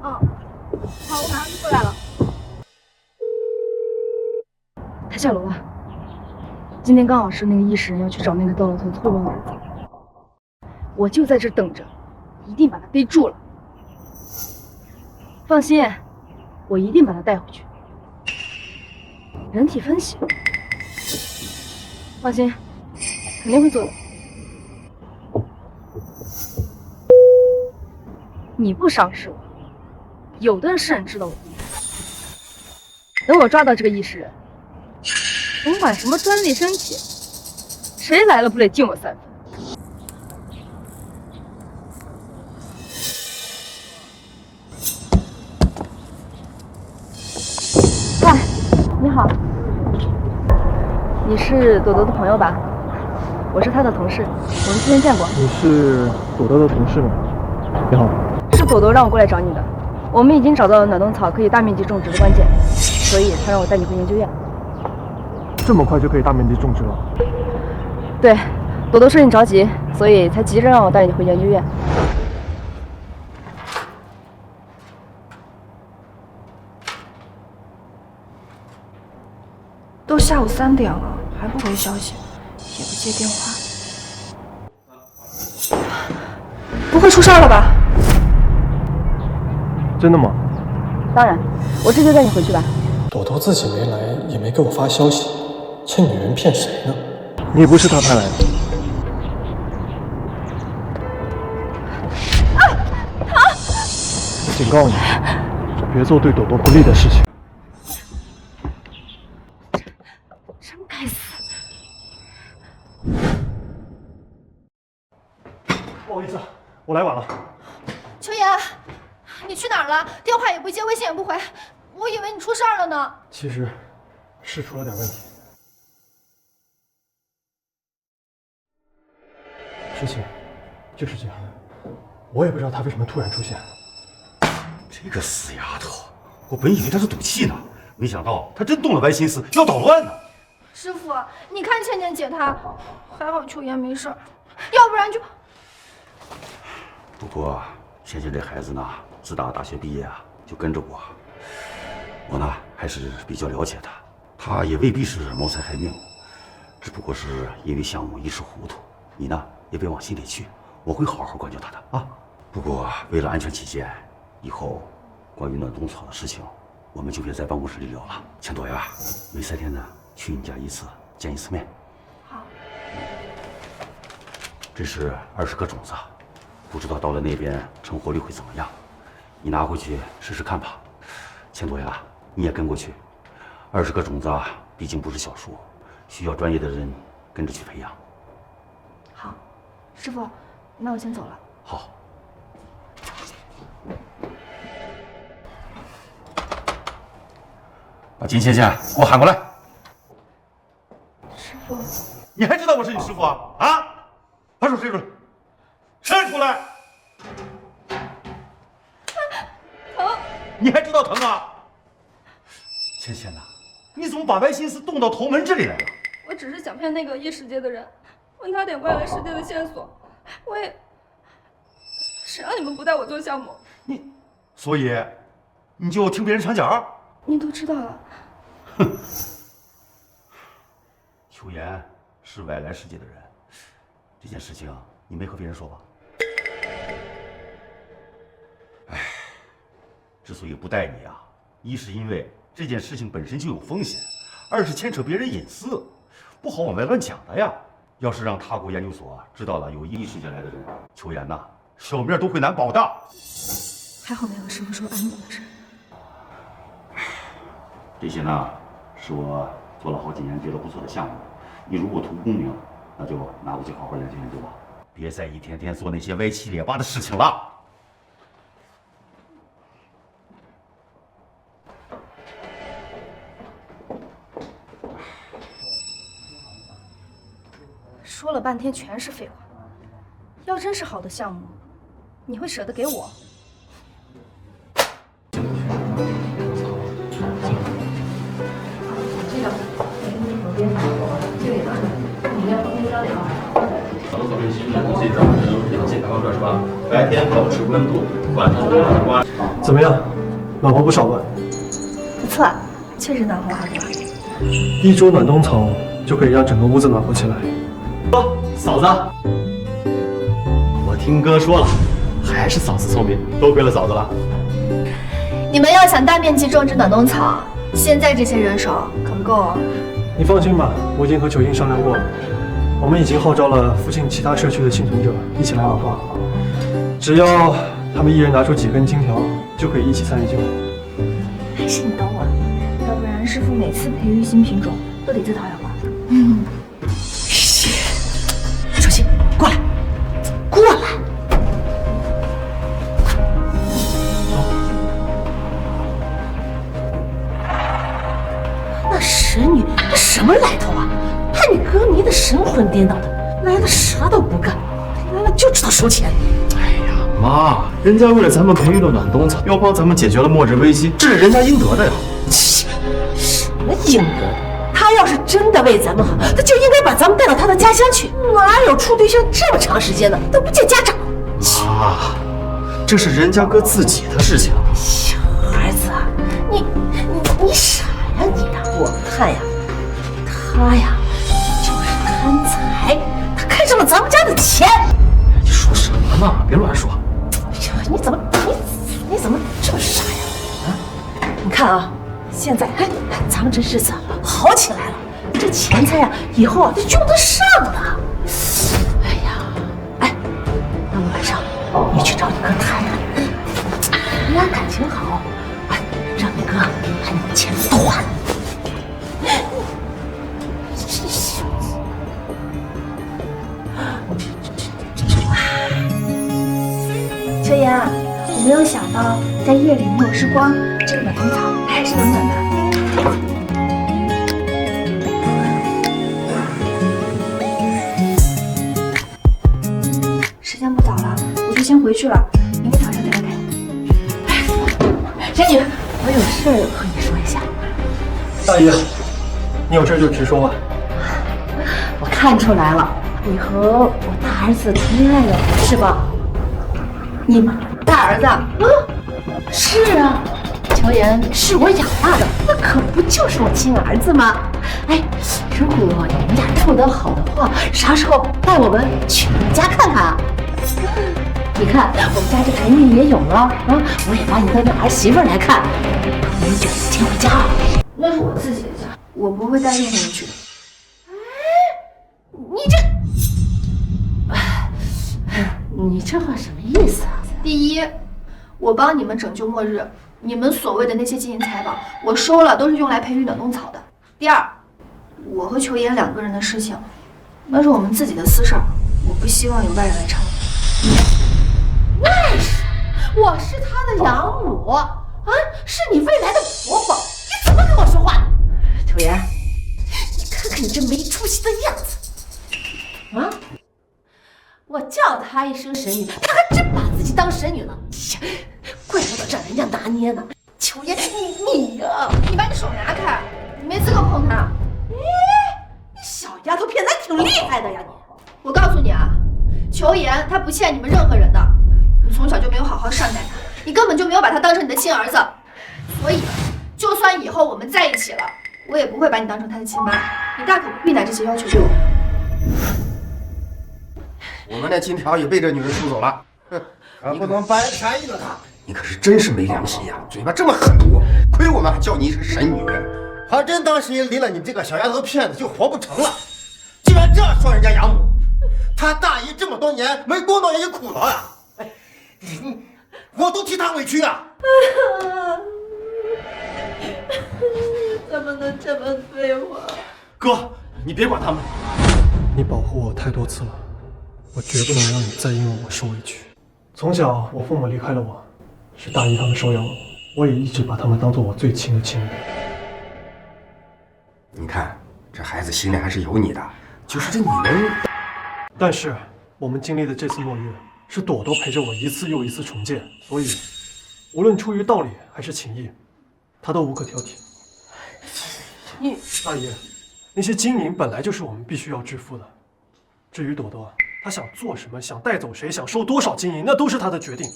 Speaker 11: 好，我马上就过来了。
Speaker 3: 他下楼了。今天刚好是那个异食人要去找那个窦老头错乱的日子，我就在这等着，一定把他逮住了。放心，我一定把他带回去。人体分析，放心，肯定会做的。你不赏识我，有的是人知道我厉害。等我抓到这个异食人，甭管什么专利申请，谁来了不得敬我3分？嗨，你好，你是朵朵的朋友吧？我是他的同事，我们之前见过。
Speaker 5: 你是朵朵的同事吗？你好。
Speaker 3: 是朵朵让我过来找你的。我们已经找到了暖冬草可以大面积种植的关键，所以他让我带你回研究院。
Speaker 5: 这么快就可以大面积种植了？
Speaker 3: 对，朵朵说你着急，所以才急着让我带你回研究院。
Speaker 1: 都下午3点了，还不回消息，也不接电话，不会出事了吧？
Speaker 5: 真的吗？
Speaker 3: 当然，我这就带你回去吧。
Speaker 5: 朵朵自己没来，也没给我发消息，这女人骗谁呢？你也不是她派来的。
Speaker 3: 疼！
Speaker 5: 我警告你，别做对朵朵不利的事情。
Speaker 3: 真该死！
Speaker 5: 不好意思，我来晚了。
Speaker 1: 秋妍，你去哪儿了？电话也不接，微信也不回，我以为你出事儿了呢。
Speaker 5: 其实是出了点问题。事情就是这样的，我也不知道他为什么突然出现。
Speaker 10: 这个死丫头，我本以为她是赌气呢，没想到她真动了歪心思，要捣乱呢。
Speaker 1: 师傅，你看倩倩姐她，还好秋妍没事儿，要不然就……
Speaker 10: 不过倩倩这孩子呢，自打大学毕业啊，就跟着我。我呢还是比较了解她，她也未必是谋财害命，只不过是因为项目一时糊涂。你呢也别往心里去，我会好好关照她的啊。不过为了安全起见，以后关于暖冬草的事情，我们就别在办公室里聊了。倩朵呀，每3天呢去你家1次，见1次面。
Speaker 1: 好。
Speaker 10: 这是20个种子，不知道到了那边成活率会怎么样，你拿回去试试看吧。倩朵呀，你也跟过去。20个种子毕竟不是小数，需要专业的人跟着去培养。
Speaker 1: 好，师傅，那我先走了。
Speaker 10: 好。把金倩倩给我喊过来。
Speaker 1: 师傅，
Speaker 10: 你还知道我是你师傅啊？啊！把手伸出来，伸出来！
Speaker 3: 疼！
Speaker 10: 你还知道疼啊？倩倩呐，你怎么把歪心思动到头门这里来了？
Speaker 3: 我只是想骗那个异世界的人，问他点外来世界的线索。我也……谁让你们不带我做项目？
Speaker 10: 所以你就听别人墙角？
Speaker 1: 你都知道了。
Speaker 10: 哼，秋妍是外来世界的人，这件事情你没和别人说吧？哎，之所以不带你啊，一是因为这件事情本身就有风险，二是牵扯别人隐私，不好往外乱讲的呀。要是让他国研究所知道了有异世界来的人，秋妍呐，小命都会难保的。
Speaker 1: 还好没有师傅说安总的事。
Speaker 10: 这些呢，是我做了好几年觉得不错的项目。你如果图功名，那就拿回去好好研究研究吧，别再一天天做那些歪七裂八的事情了。
Speaker 11: 说了半天全是废话。要真是好的项目，你会舍得给我？
Speaker 2: 白天保持温度，晚上多阳光。
Speaker 5: 怎么样，暖和不少吧？
Speaker 1: 不错，确实暖和好多。
Speaker 5: 一株暖冬草就可以让整个屋子暖和起来。
Speaker 2: 嫂子，我听哥说了，还是嫂子聪明，多亏了嫂子了。
Speaker 1: 你们要想大面积种植暖冬草，现在这些人手可不够哦。
Speaker 5: 你放心吧，我已经和九英商量过了，我们已经号召了附近其他社区的幸存者一起来暖化，只要他们一人拿出几根金条，就可以一起参与进来。
Speaker 1: 还是你懂我，要不然师傅每次培育新品种都得自掏腰包。
Speaker 3: 小新，过来，过来。那神女，她什么来头啊？看你哥迷得神魂颠倒的，来了啥都不干，来了就知道收钱。
Speaker 2: 哎呀，妈，人家为了咱们培育了暖冬草，又帮咱们解决了末日危机，这是人家应得的呀。
Speaker 3: 什么应得的？他要是真的为咱们好，他就应该把咱们带到他的家乡去。哪有处对象这么长时间的都不见家长？
Speaker 2: 妈，这是人家哥自己的事情。
Speaker 3: 小儿子啊，你傻呀你呀！我看呀，他呀就是贪财，他看上了咱们家的钱。
Speaker 2: 你说什么呢？别乱说。
Speaker 3: 哎呀，你怎么这么傻呀？啊，你看啊，现在咱们这日子好起来了，这钱财呀，以后啊就用得上的。哎呀，那么晚上你去找你哥谈谈，你俩感情好，让你哥把你的钱都还了。
Speaker 1: 秋妍，我没有想到在夜里没有日光，这个暖冬草还是暖暖的。时间不早了，我就先回去了，明天早上再来看你。
Speaker 3: 仙女，我有事和你说一下。
Speaker 5: 大爷，你有事就直说吧。
Speaker 3: 我看出来了，你和我大儿子谈恋爱了，是吧？你大儿子？是啊，乔妍是我养大的，那可不就是我亲儿子吗？哎，如果你们俩处得好的话，啥时候带我们去你们家看看啊？你看我们家这盆地也有了我也把你当成儿媳妇来看，你们就请回家了。
Speaker 1: 那是我自己的家，我不会带任何人去的。
Speaker 3: 你这话什么意思啊？
Speaker 1: 第一，我帮你们拯救末日，你们所谓的那些金银财宝，我收了都是用来培育暖冬草的。第二，我和裘妍两个人的事情，那是我们自己的私事儿，我不希望有外人来掺和。
Speaker 3: 外人？我是他的养母是你未来的婆婆，你怎么跟我说话的？裘妍，你看看你这没出息的样子我叫她一声神女，她还真把自己当神女了。怪不得让人家拿捏呢。裘妍，你呀，
Speaker 1: 你把你手拿开，你没资格碰她。
Speaker 3: 你小丫头片子还挺厉害的呀你。
Speaker 1: 我告诉你啊，裘妍她不欠你们任何人的，你从小就没有好好善待她，你根本就没有把她当成你的亲儿子，所以就算以后我们在一起了，我也不会把你当成她的亲妈，你大可不必拿这些要求对我。
Speaker 9: 我们那金条也被这女人收走了，可不能白便宜了她。你可是真是没良心呀，嘴巴这么狠毒，亏我们还叫你一声神女，还真当谁离了你这个小丫头片子就活不成了。竟然这样说人家养母，她大姨这么多年没多弄一苦劳呀！我都替她委屈啊！
Speaker 3: 怎么能这么对我？
Speaker 2: 哥，你别管他们。
Speaker 5: 你保护我太多次了，我绝不能让你再因为我受委屈。从小我父母离开了我，是大姨他们收养我，我也一直把他们当做我最亲的亲人。
Speaker 9: 你看这孩子心里还是有你的，就是这女人。
Speaker 5: 但是我们经历的这次末日，是朵朵陪着我一次又一次重建，所以无论出于道理还是情义，她都无可挑剔。
Speaker 3: 你
Speaker 5: 大爷，那些金银本来就是我们必须要支付的。至于朵朵，她想做什么，想带走谁，想收多少金银，那都是她的决定，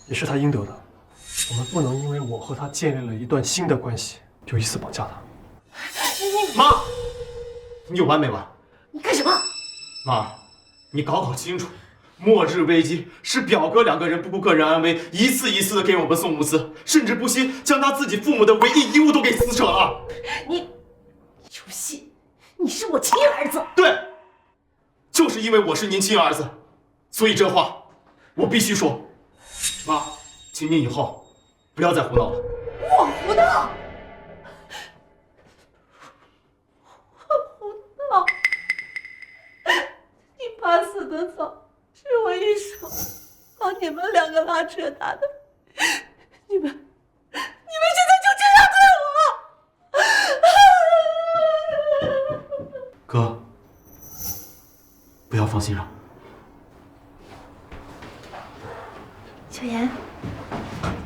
Speaker 5: 也是她应得的。我们不能因为我和她建立了一段新的关系，就以死绑架她。
Speaker 2: 妈，你有完没完？
Speaker 3: 你干什么？
Speaker 2: 妈，你搞清楚，末日危机是表哥2个人不顾个人安危，一次一次的给我们送物资，甚至不惜将他自己父母的唯一遗物都给撕扯了。
Speaker 3: 你有戏！你是我亲儿子。
Speaker 2: 对，就是因为我是您亲儿子，所以这话我必须说。妈，请您以后不要再胡闹了。
Speaker 3: 我胡闹？你怕死的早，是我一手把你们2个拉扯大的，你们现在就这样对我？
Speaker 2: 哥，不要放心上。
Speaker 1: 秋妍，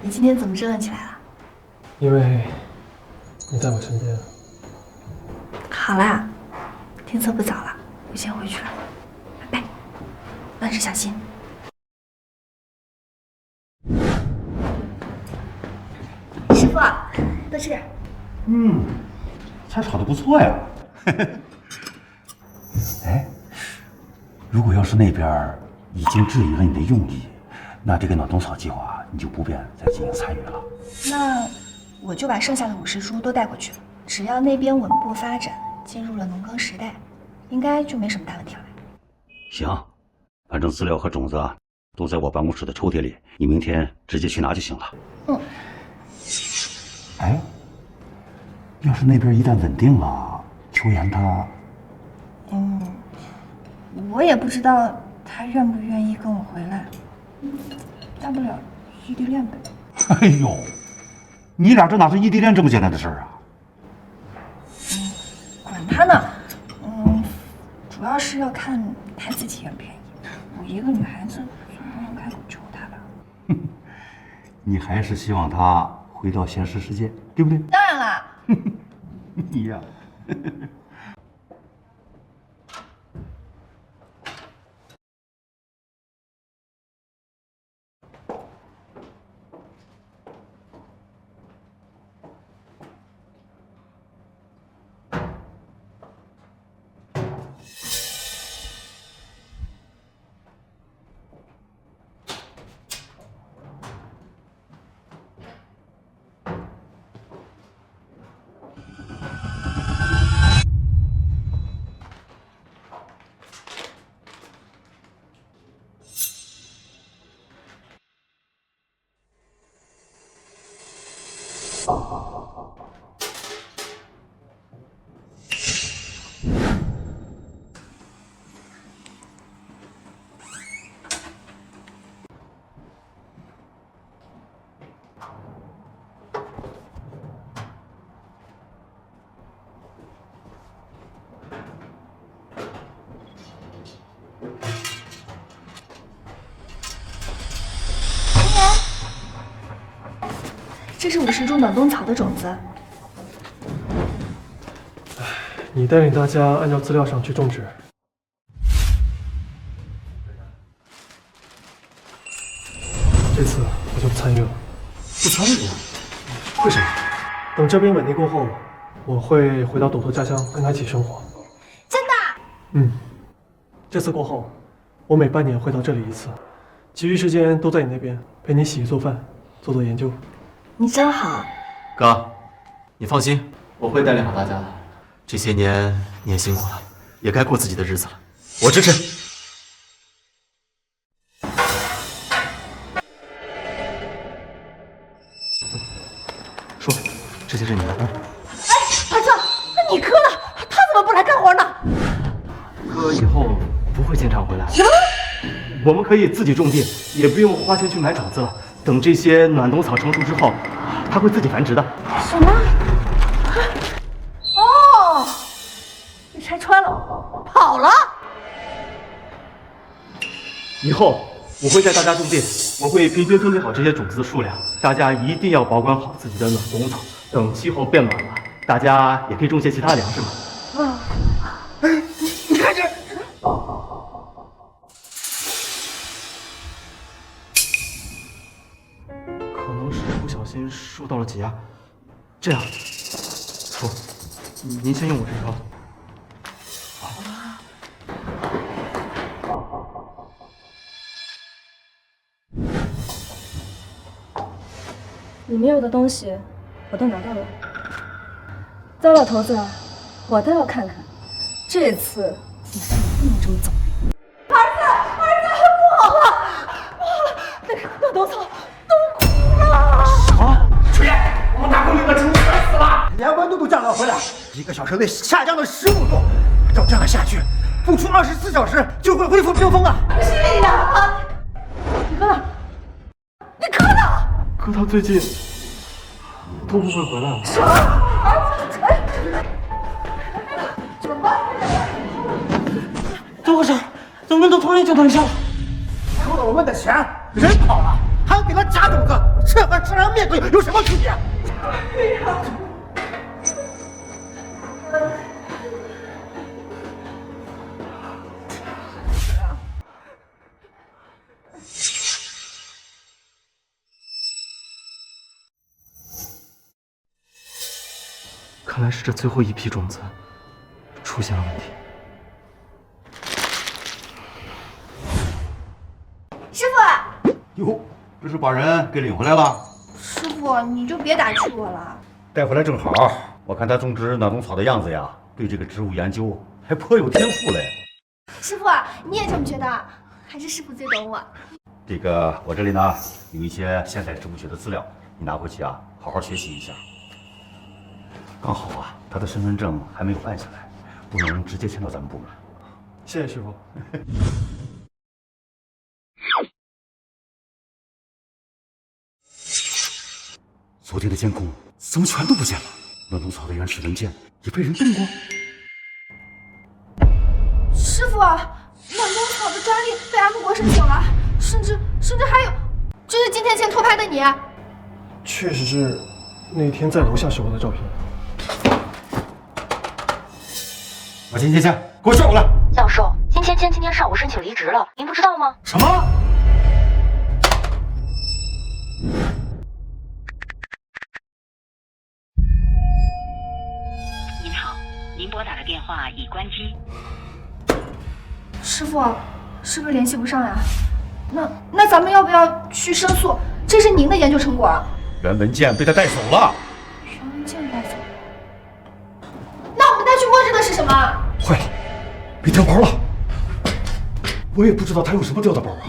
Speaker 1: 你今天怎么折腾起来了？
Speaker 5: 因为你在我身边。
Speaker 1: 好啦，天色不早了，我先回去了，拜拜，万事小心。师傅，多吃点。
Speaker 10: 菜炒的不错呀。哎，如果要是那边已经质疑了你的用意，那这个暖冬草计划你就不便再进行参与了。
Speaker 1: 那我就把剩下的50株都带过去，只要那边稳步发展，进入了农耕时代，应该就没什么大问题了。
Speaker 10: 行，反正资料和种子啊都在我办公室的抽屉里，你明天直接去拿就行了。哎，要是那边一旦稳定了，秋妍她……
Speaker 1: 我也不知道他愿不愿意跟我回来，大不了异地恋呗。
Speaker 10: 哎呦，你俩这哪是异地恋这么简单的事儿啊？
Speaker 1: 管他呢，主要是要看他自己愿不愿意。我一个女孩子总不能开口求他吧？
Speaker 10: 你还是希望他回到现实世界，对不对？
Speaker 1: 当然啦。
Speaker 10: 你呀。
Speaker 1: 这是50株暖冬草的种子。
Speaker 5: 你带领大家按照资料上去种植。这次我就不参与了。
Speaker 2: 不参与？为什么？
Speaker 5: 等这边稳定过后，我会回到朵朵家乡跟她一起生活。
Speaker 1: 真的？
Speaker 5: 这次过后，我每半年会到这里一次，其余时间都在你那边陪你洗衣做饭，做研究。
Speaker 1: 你真好。
Speaker 2: 哥，你放心，我会带领好大家的。这些年你也辛苦了，也该过自己的日子了，我支持。说，这些是你的。
Speaker 3: 哎，儿子，那你哥呢？他怎么不来干活呢？
Speaker 2: 哥以后不会经常回来。什么？我们可以自己种地，也不用花钱去买种子了。等这些暖冬草成熟之后，它会自己繁殖的。
Speaker 1: 什么？哦，被拆穿了，跑了。
Speaker 2: 以后我会带大家种地，我会平均分配好这些种子的数量，大家一定要保管好自己的暖冬草。等气候变暖了，大家也可以种些其他粮食嘛。
Speaker 9: 你看这，
Speaker 2: 可能是不小心受到了挤压。这样，叔，您先用我这招。
Speaker 11: 你没有的东西，我都拿到了。糟老头子，我倒要看看，这次你还不能这么走。
Speaker 3: 儿子，不好了，那个暖冬草都枯了。
Speaker 9: 什么？楚言，我们大公牛的植物快死了，连温度都降了回来，1个小时内下降了15度。照这样下去，不出24小时就会恢复冰封啊！
Speaker 3: 是呀，你哥呢？你哥呢？
Speaker 2: 哥他最近都不会回来了。
Speaker 3: 什么？怎么办？
Speaker 9: 怎么回事？怎么都突然就断线了？收了我们的钱，人跑了，还给他加种子，这和吃人面鬼有什么区别？
Speaker 3: 对呀。
Speaker 2: 看来是这最后一批种子出现了问题。
Speaker 1: 师傅，
Speaker 10: 哟，这是把人给领回来了？
Speaker 1: 师傅你就别打趣我了。
Speaker 10: 带回来正好，我看他种植暖冬草的样子呀，对这个植物研究还颇有天赋嘞。
Speaker 1: 师傅，你也这么觉得？还是师傅最懂我。
Speaker 10: 这个我这里呢有一些现代植物学的资料，你拿回去啊，好好学习一下。刚好啊，他的身份证还没有办下来，不能直接签到咱们部门。
Speaker 5: 谢谢师傅。
Speaker 10: 昨天的监控怎么全都不见了？暖冬草的原始文件也被人动过？
Speaker 1: 师傅，暖冬草的专利被 M 国申请了，甚至还有，这是今天前偷拍的你。
Speaker 5: 确实是那天在楼下时候的照片。
Speaker 10: 把金芊芊给我叫过来。
Speaker 12: 教授，金芊芊今天上午申请离职了，您不知道吗？
Speaker 10: 什么？
Speaker 12: 您好，您拨打的电话已关机。
Speaker 1: 师傅，是不是联系不上呀？那咱们要不要去申诉？这是您的研究成果。
Speaker 10: 原文件被他带走了。
Speaker 1: 原文件带走？那我们带去墨汁的是什么？
Speaker 5: 坏了，被调包了。我也不知道他用什么调的包啊。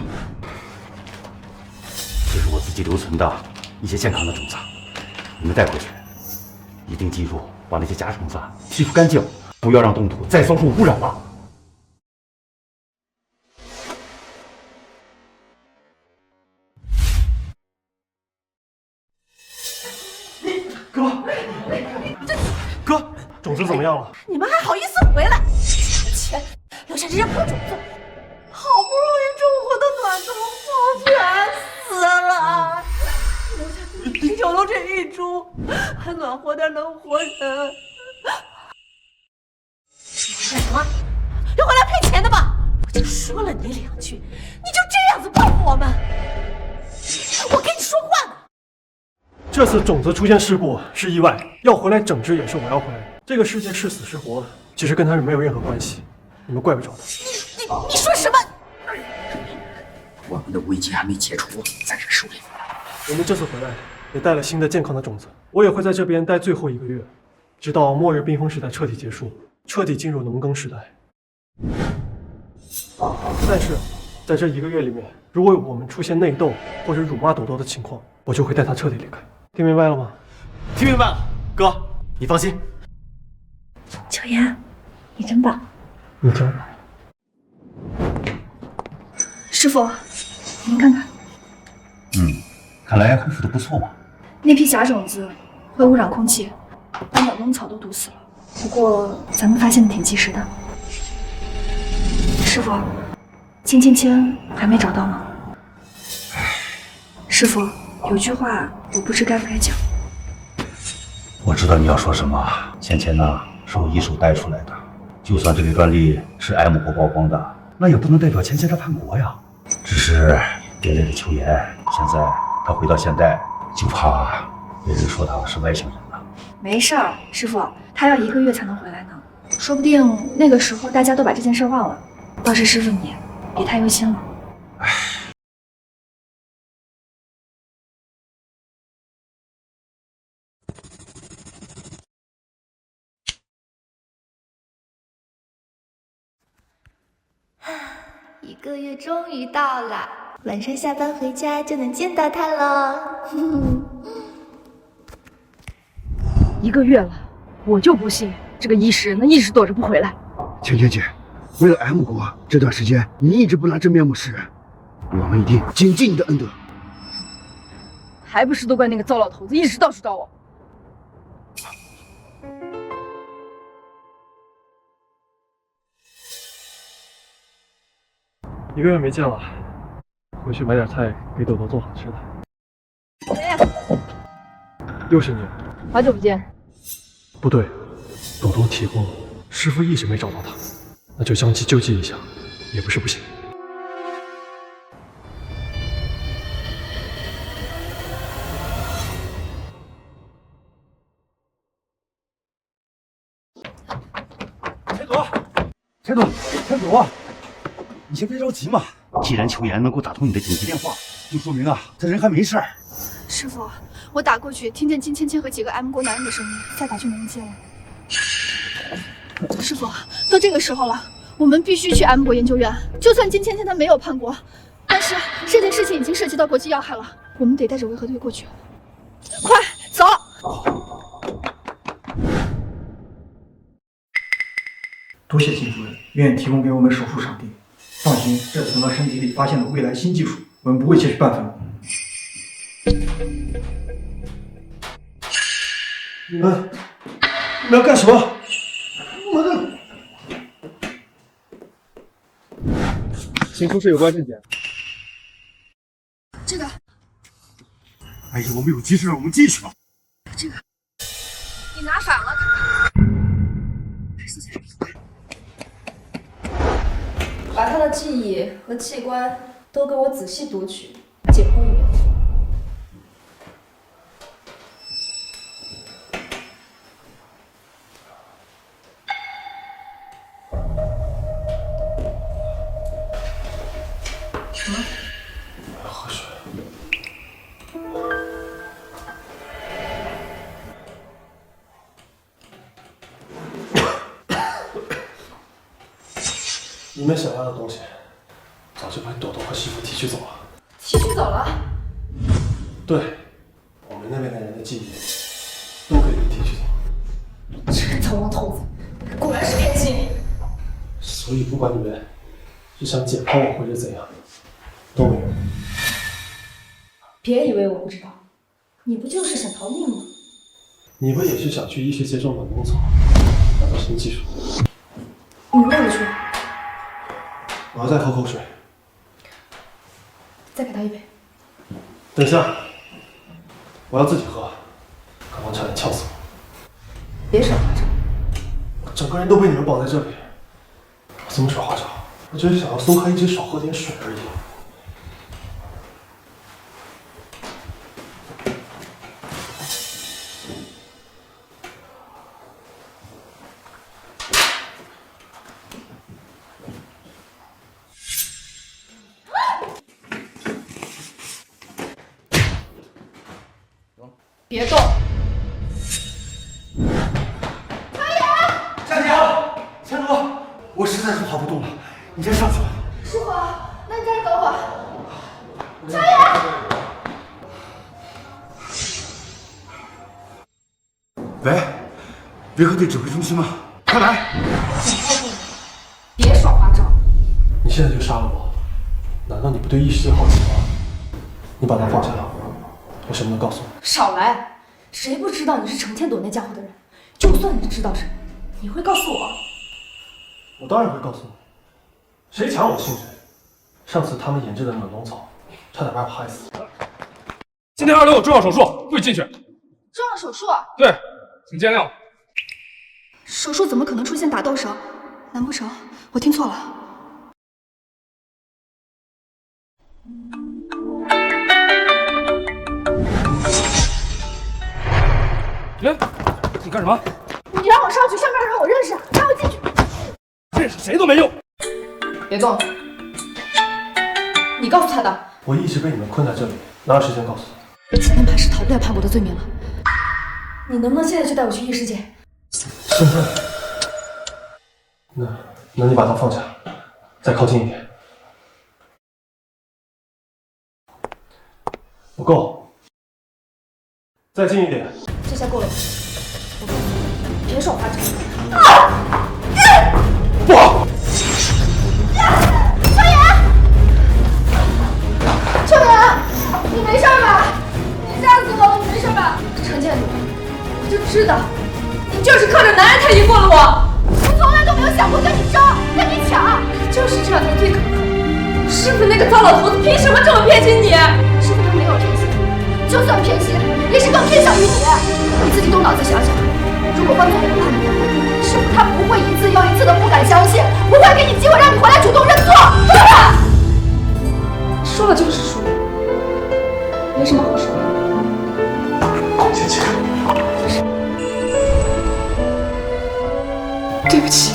Speaker 10: 这是我自己留存的一些健康的种子，你们带回去，一定记住把那些假种子吸附干净，不要让冻土再遭受污染了。
Speaker 5: 哥，种子怎么样了？
Speaker 3: 你们还好意思回来？钱留下这些破种子，好不容易种活的暖冬草全死了，留下地球都这一株，还暖和点能活人。你干什么？要回来赔钱的吧？我就说了你2句，你就这样子报复我们？我跟你说话呢。
Speaker 5: 这次种子出现事故是意外，要回来整治也是我要回来的。这个世界是死是活，其实跟他是没有任何关系，你们怪不着他。
Speaker 3: 你说什么？
Speaker 9: 我们的危机还没解除，在这手里。
Speaker 5: 我们这次回来也带了新的健康的种子，我也会在这边待最后1个月，直到末日冰封时代彻底结束，彻底进入农耕时代。但是，在这1个月里面，如果我们出现内斗或者辱骂朵朵的情况，我就会带他彻底离开。听明白了吗？
Speaker 2: 听明白了，哥，你放心。
Speaker 8: 秋妍，你真棒。
Speaker 5: 你教。
Speaker 1: 师傅，您看看，
Speaker 10: 看来恢复的不错嘛。
Speaker 1: 那批假种子会污染空气，把暖冬草都毒死了。不过咱们发现的挺及时的。师傅，金芊芊还没找到吗？师傅，有句话我不知该不该讲。
Speaker 10: 我知道你要说什么。芊芊呢，是我一手带出来的，就算这个专利是 M 国曝光的，那也不能代表芊芊这叛国呀。只是别累了秋妍，现在他回到现代，就怕别人说他是外星人了。
Speaker 1: 没事儿，师傅，他要1个月才能回来呢，说不定那个时候大家都把这件事忘了。倒是师傅你别太忧心了。
Speaker 8: 1个月终于到了，晚上下班回家就能见到他了。
Speaker 11: 1个月了，我就不信这个医师能一直躲着不回来。
Speaker 10: 芊芊姐，为了 M 国，这段时间你一直不拿真面目示人，我们一定谨记你的恩德。
Speaker 11: 还不是都怪那个糟老头子一直到处找我。
Speaker 5: 1个月没见了，回去买点菜给朵朵做好吃的。
Speaker 11: 谁呀？
Speaker 5: 又是你？
Speaker 11: 好久不见。
Speaker 5: 不对，朵朵提过，师傅一直没找到他，那就将计就计一下，也不是不行。
Speaker 10: 陈总，你先别着急嘛。既然秋妍能够打通你的紧急电话，就说明他人还没事儿。
Speaker 1: 师傅，我打过去，听见金芊芊和几个 M 国男人的声音，再打就没人接了。师傅，都这个时候了，我们必须去 M 国研究院。就算金芊芊她没有叛国，但是这件事情已经涉及到国际要害了，我们得带着维和队过去。快走！
Speaker 13: 多谢金主任愿意提供给我们手术场地。放心，这次从他身体里发现了未来新技术，我们不会窃取半分。
Speaker 5: 你们要干什么？
Speaker 10: 我的
Speaker 5: 请出示有关证件。
Speaker 1: 这个。
Speaker 10: 哎呀，我们有急事，我们进去吧。
Speaker 1: 这个，你拿反了。
Speaker 11: 把他的记忆和器官都给我仔细读取，解剖一遍。
Speaker 5: 什么？我要喝水。你们想要的东西，早就被朵朵和媳妇提取走了。
Speaker 11: 提取走了？
Speaker 5: 对，我们那边的人的记忆都可以被提取走。
Speaker 11: 这个糟老头子，果然是偏心。
Speaker 5: 所以不管你们是想解剖我，或者怎样，都没用。
Speaker 11: 别以为我不知道，你不就是想逃命吗？
Speaker 5: 你不也是想去医学界中的农草，拿到新技术？
Speaker 11: 你问我去。
Speaker 5: 我要再喝口水。
Speaker 11: 再给他一杯。
Speaker 5: 等一下，我要自己喝，刚刚差点呛死我。
Speaker 11: 别耍花招！
Speaker 5: 我整个人都被你们绑在这里，我怎么耍花招？我只是想要松开一只手，喝点水而已。
Speaker 11: 别动！
Speaker 10: 夏婷，千朵，我实在是跑不动了，你先上去吧。
Speaker 1: 师傅，那你在这等我。小野。
Speaker 10: 喂，维和队指挥中心吗？快来！
Speaker 11: 别耍花招！
Speaker 5: 你现在就杀了我？难道你不对异世界好奇吗？你把他放下来，有什么能告诉我？
Speaker 11: 少来！谁不知道你是程天朵那家伙的人？就算你知道什么，你会告诉我？
Speaker 5: 我当然会告诉你，谁抢我姓谁，上次他们研制的暖冬草，差点把我害死。
Speaker 14: 今天2楼有重要手术，不许进去。
Speaker 1: 重要手术？
Speaker 14: 对，请见谅。
Speaker 1: 手术怎么可能出现打斗手？难不成我听错了？
Speaker 14: 哎，你干什么？
Speaker 1: 你让我上去，下面人我认识，让我进去。
Speaker 14: 认识谁都没用。
Speaker 3: 别动！你告诉他的。
Speaker 5: 我一直被你们困在这里，哪有时间告诉
Speaker 1: 今天怕是逃不了叛国的罪名了。
Speaker 11: 你能不能现在就带我去异世界？
Speaker 5: 身份？那你把刀放下，再靠近一点。不够，再近一点。
Speaker 11: 这下够了。我告诉你，别耍花枪。
Speaker 14: 不好！
Speaker 1: 秋妍，你没事吧？你吓死我了，你没事吧？
Speaker 11: 陈建筑，我就知道，你就是靠着男人才赢过了我。
Speaker 1: 我从来都没有想过跟你争，跟你抢。
Speaker 11: 就是这样才最可恨。师傅那个糟老头子凭什么这么偏心你？
Speaker 1: 师傅他没有偏心，就算偏心，也是更偏向于你。你自己动脑子想想，如果换做我的判断，师傅他不会一次又一次的不敢相信，不会给你机会让你回来主动认错，对吧？
Speaker 11: 输了就是输了，没什么好说的。
Speaker 5: 姐姐，
Speaker 11: 对不起。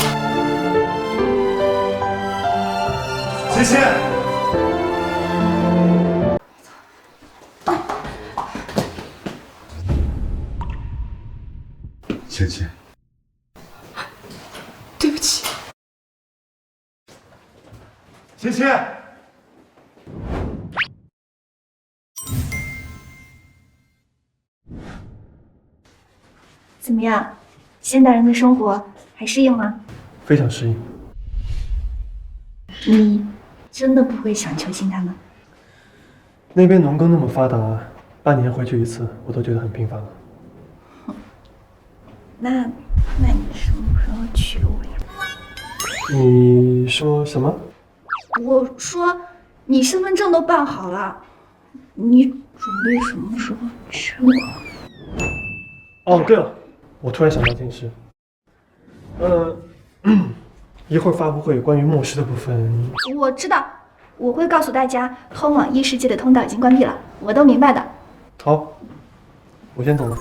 Speaker 10: 芊芊，芊芊，
Speaker 11: 对不起。
Speaker 10: 芊芊。
Speaker 1: 怎么样，现代人的生活还适应吗？
Speaker 5: 非常适应。
Speaker 1: 你真的不会想求亲他们？
Speaker 5: 那边农耕那么发达，半年回去一次，我都觉得很频繁了。
Speaker 1: 那你什么时候娶我呀？
Speaker 5: 你说什么？
Speaker 1: 我说你身份证都办好了，你准备什么时候娶我？
Speaker 5: 哦，对了，我突然想到一件事。一会儿发布会关于末世的部分，
Speaker 1: 我知道，我会告诉大家，通往异世界的通道已经关闭了，我都明白的。
Speaker 5: 好，我先走了。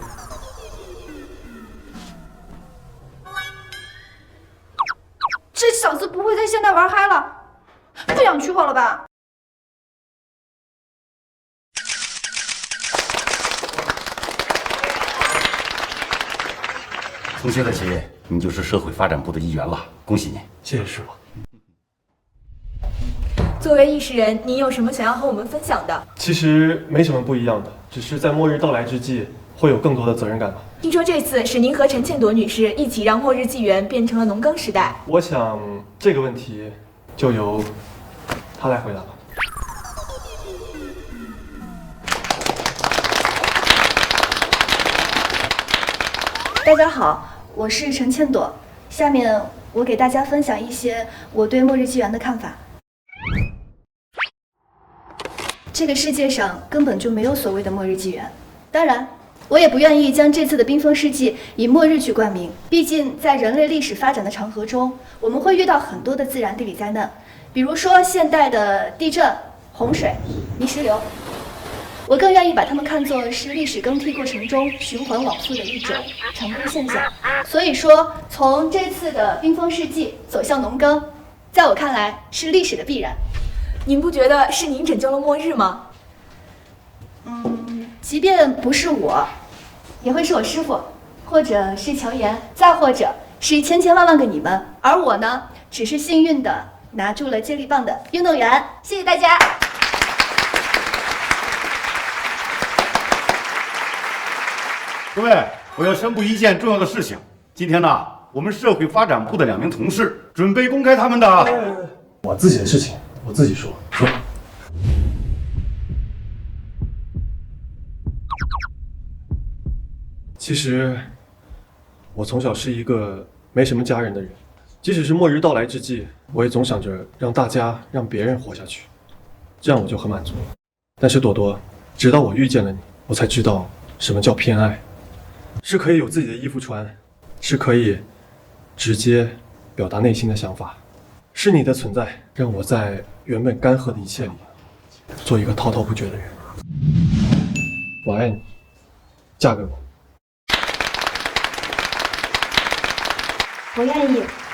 Speaker 1: 这小子不会在现代玩嗨了，不想娶我了吧？
Speaker 10: 从现在起，你就是社会发展部的一员了，恭喜你！
Speaker 5: 谢谢师傅。
Speaker 15: 作为异世人，您有什么想要和我们分享的？
Speaker 5: 其实没什么不一样的，只是在末日到来之际，会有更多的责任感吧。
Speaker 15: 听说这次是您和陈倩朵女士一起让末日纪元变成了农耕时代。
Speaker 5: 我想这个问题就由他来回答吧。
Speaker 1: 大家好，我是陈倩朵，下面我给大家分享一些我对末日纪元的看法。这个世界上根本就没有所谓的末日纪元，当然，我也不愿意将这次的冰封世纪以末日去冠名，毕竟在人类历史发展的长河中，我们会遇到很多的自然地理灾难，比如说现代的地震、洪水、泥石流。我更愿意把它们看作是历史更替过程中循环往复的一种常规现象。所以说，从这次的冰封世纪走向农耕，在我看来是历史的必然。
Speaker 15: 您不觉得是您拯救了末日吗？
Speaker 1: 即便不是我，也会是我师傅，或者是乔岩，再或者是千千万万个你们。而我呢，只是幸运的拿住了接力棒的运动员。谢谢大家。
Speaker 10: 各位，我要宣布一件重要的事情。今天呢，我们社会发展部的2名同事准备公开他们的……
Speaker 5: 我自己的事情，我自己说。其实，我从小是一个没什么家人的人，即使是末日到来之际，我也总想着让大家、让别人活下去。这样我就很满足了。但是朵朵，直到我遇见了你，我才知道什么叫偏爱，是可以有自己的衣服穿，是可以直接表达内心的想法，是你的存在让我在原本干涸的一切里，做一个滔滔不绝的人。我爱你，嫁给我。
Speaker 8: 我愿意。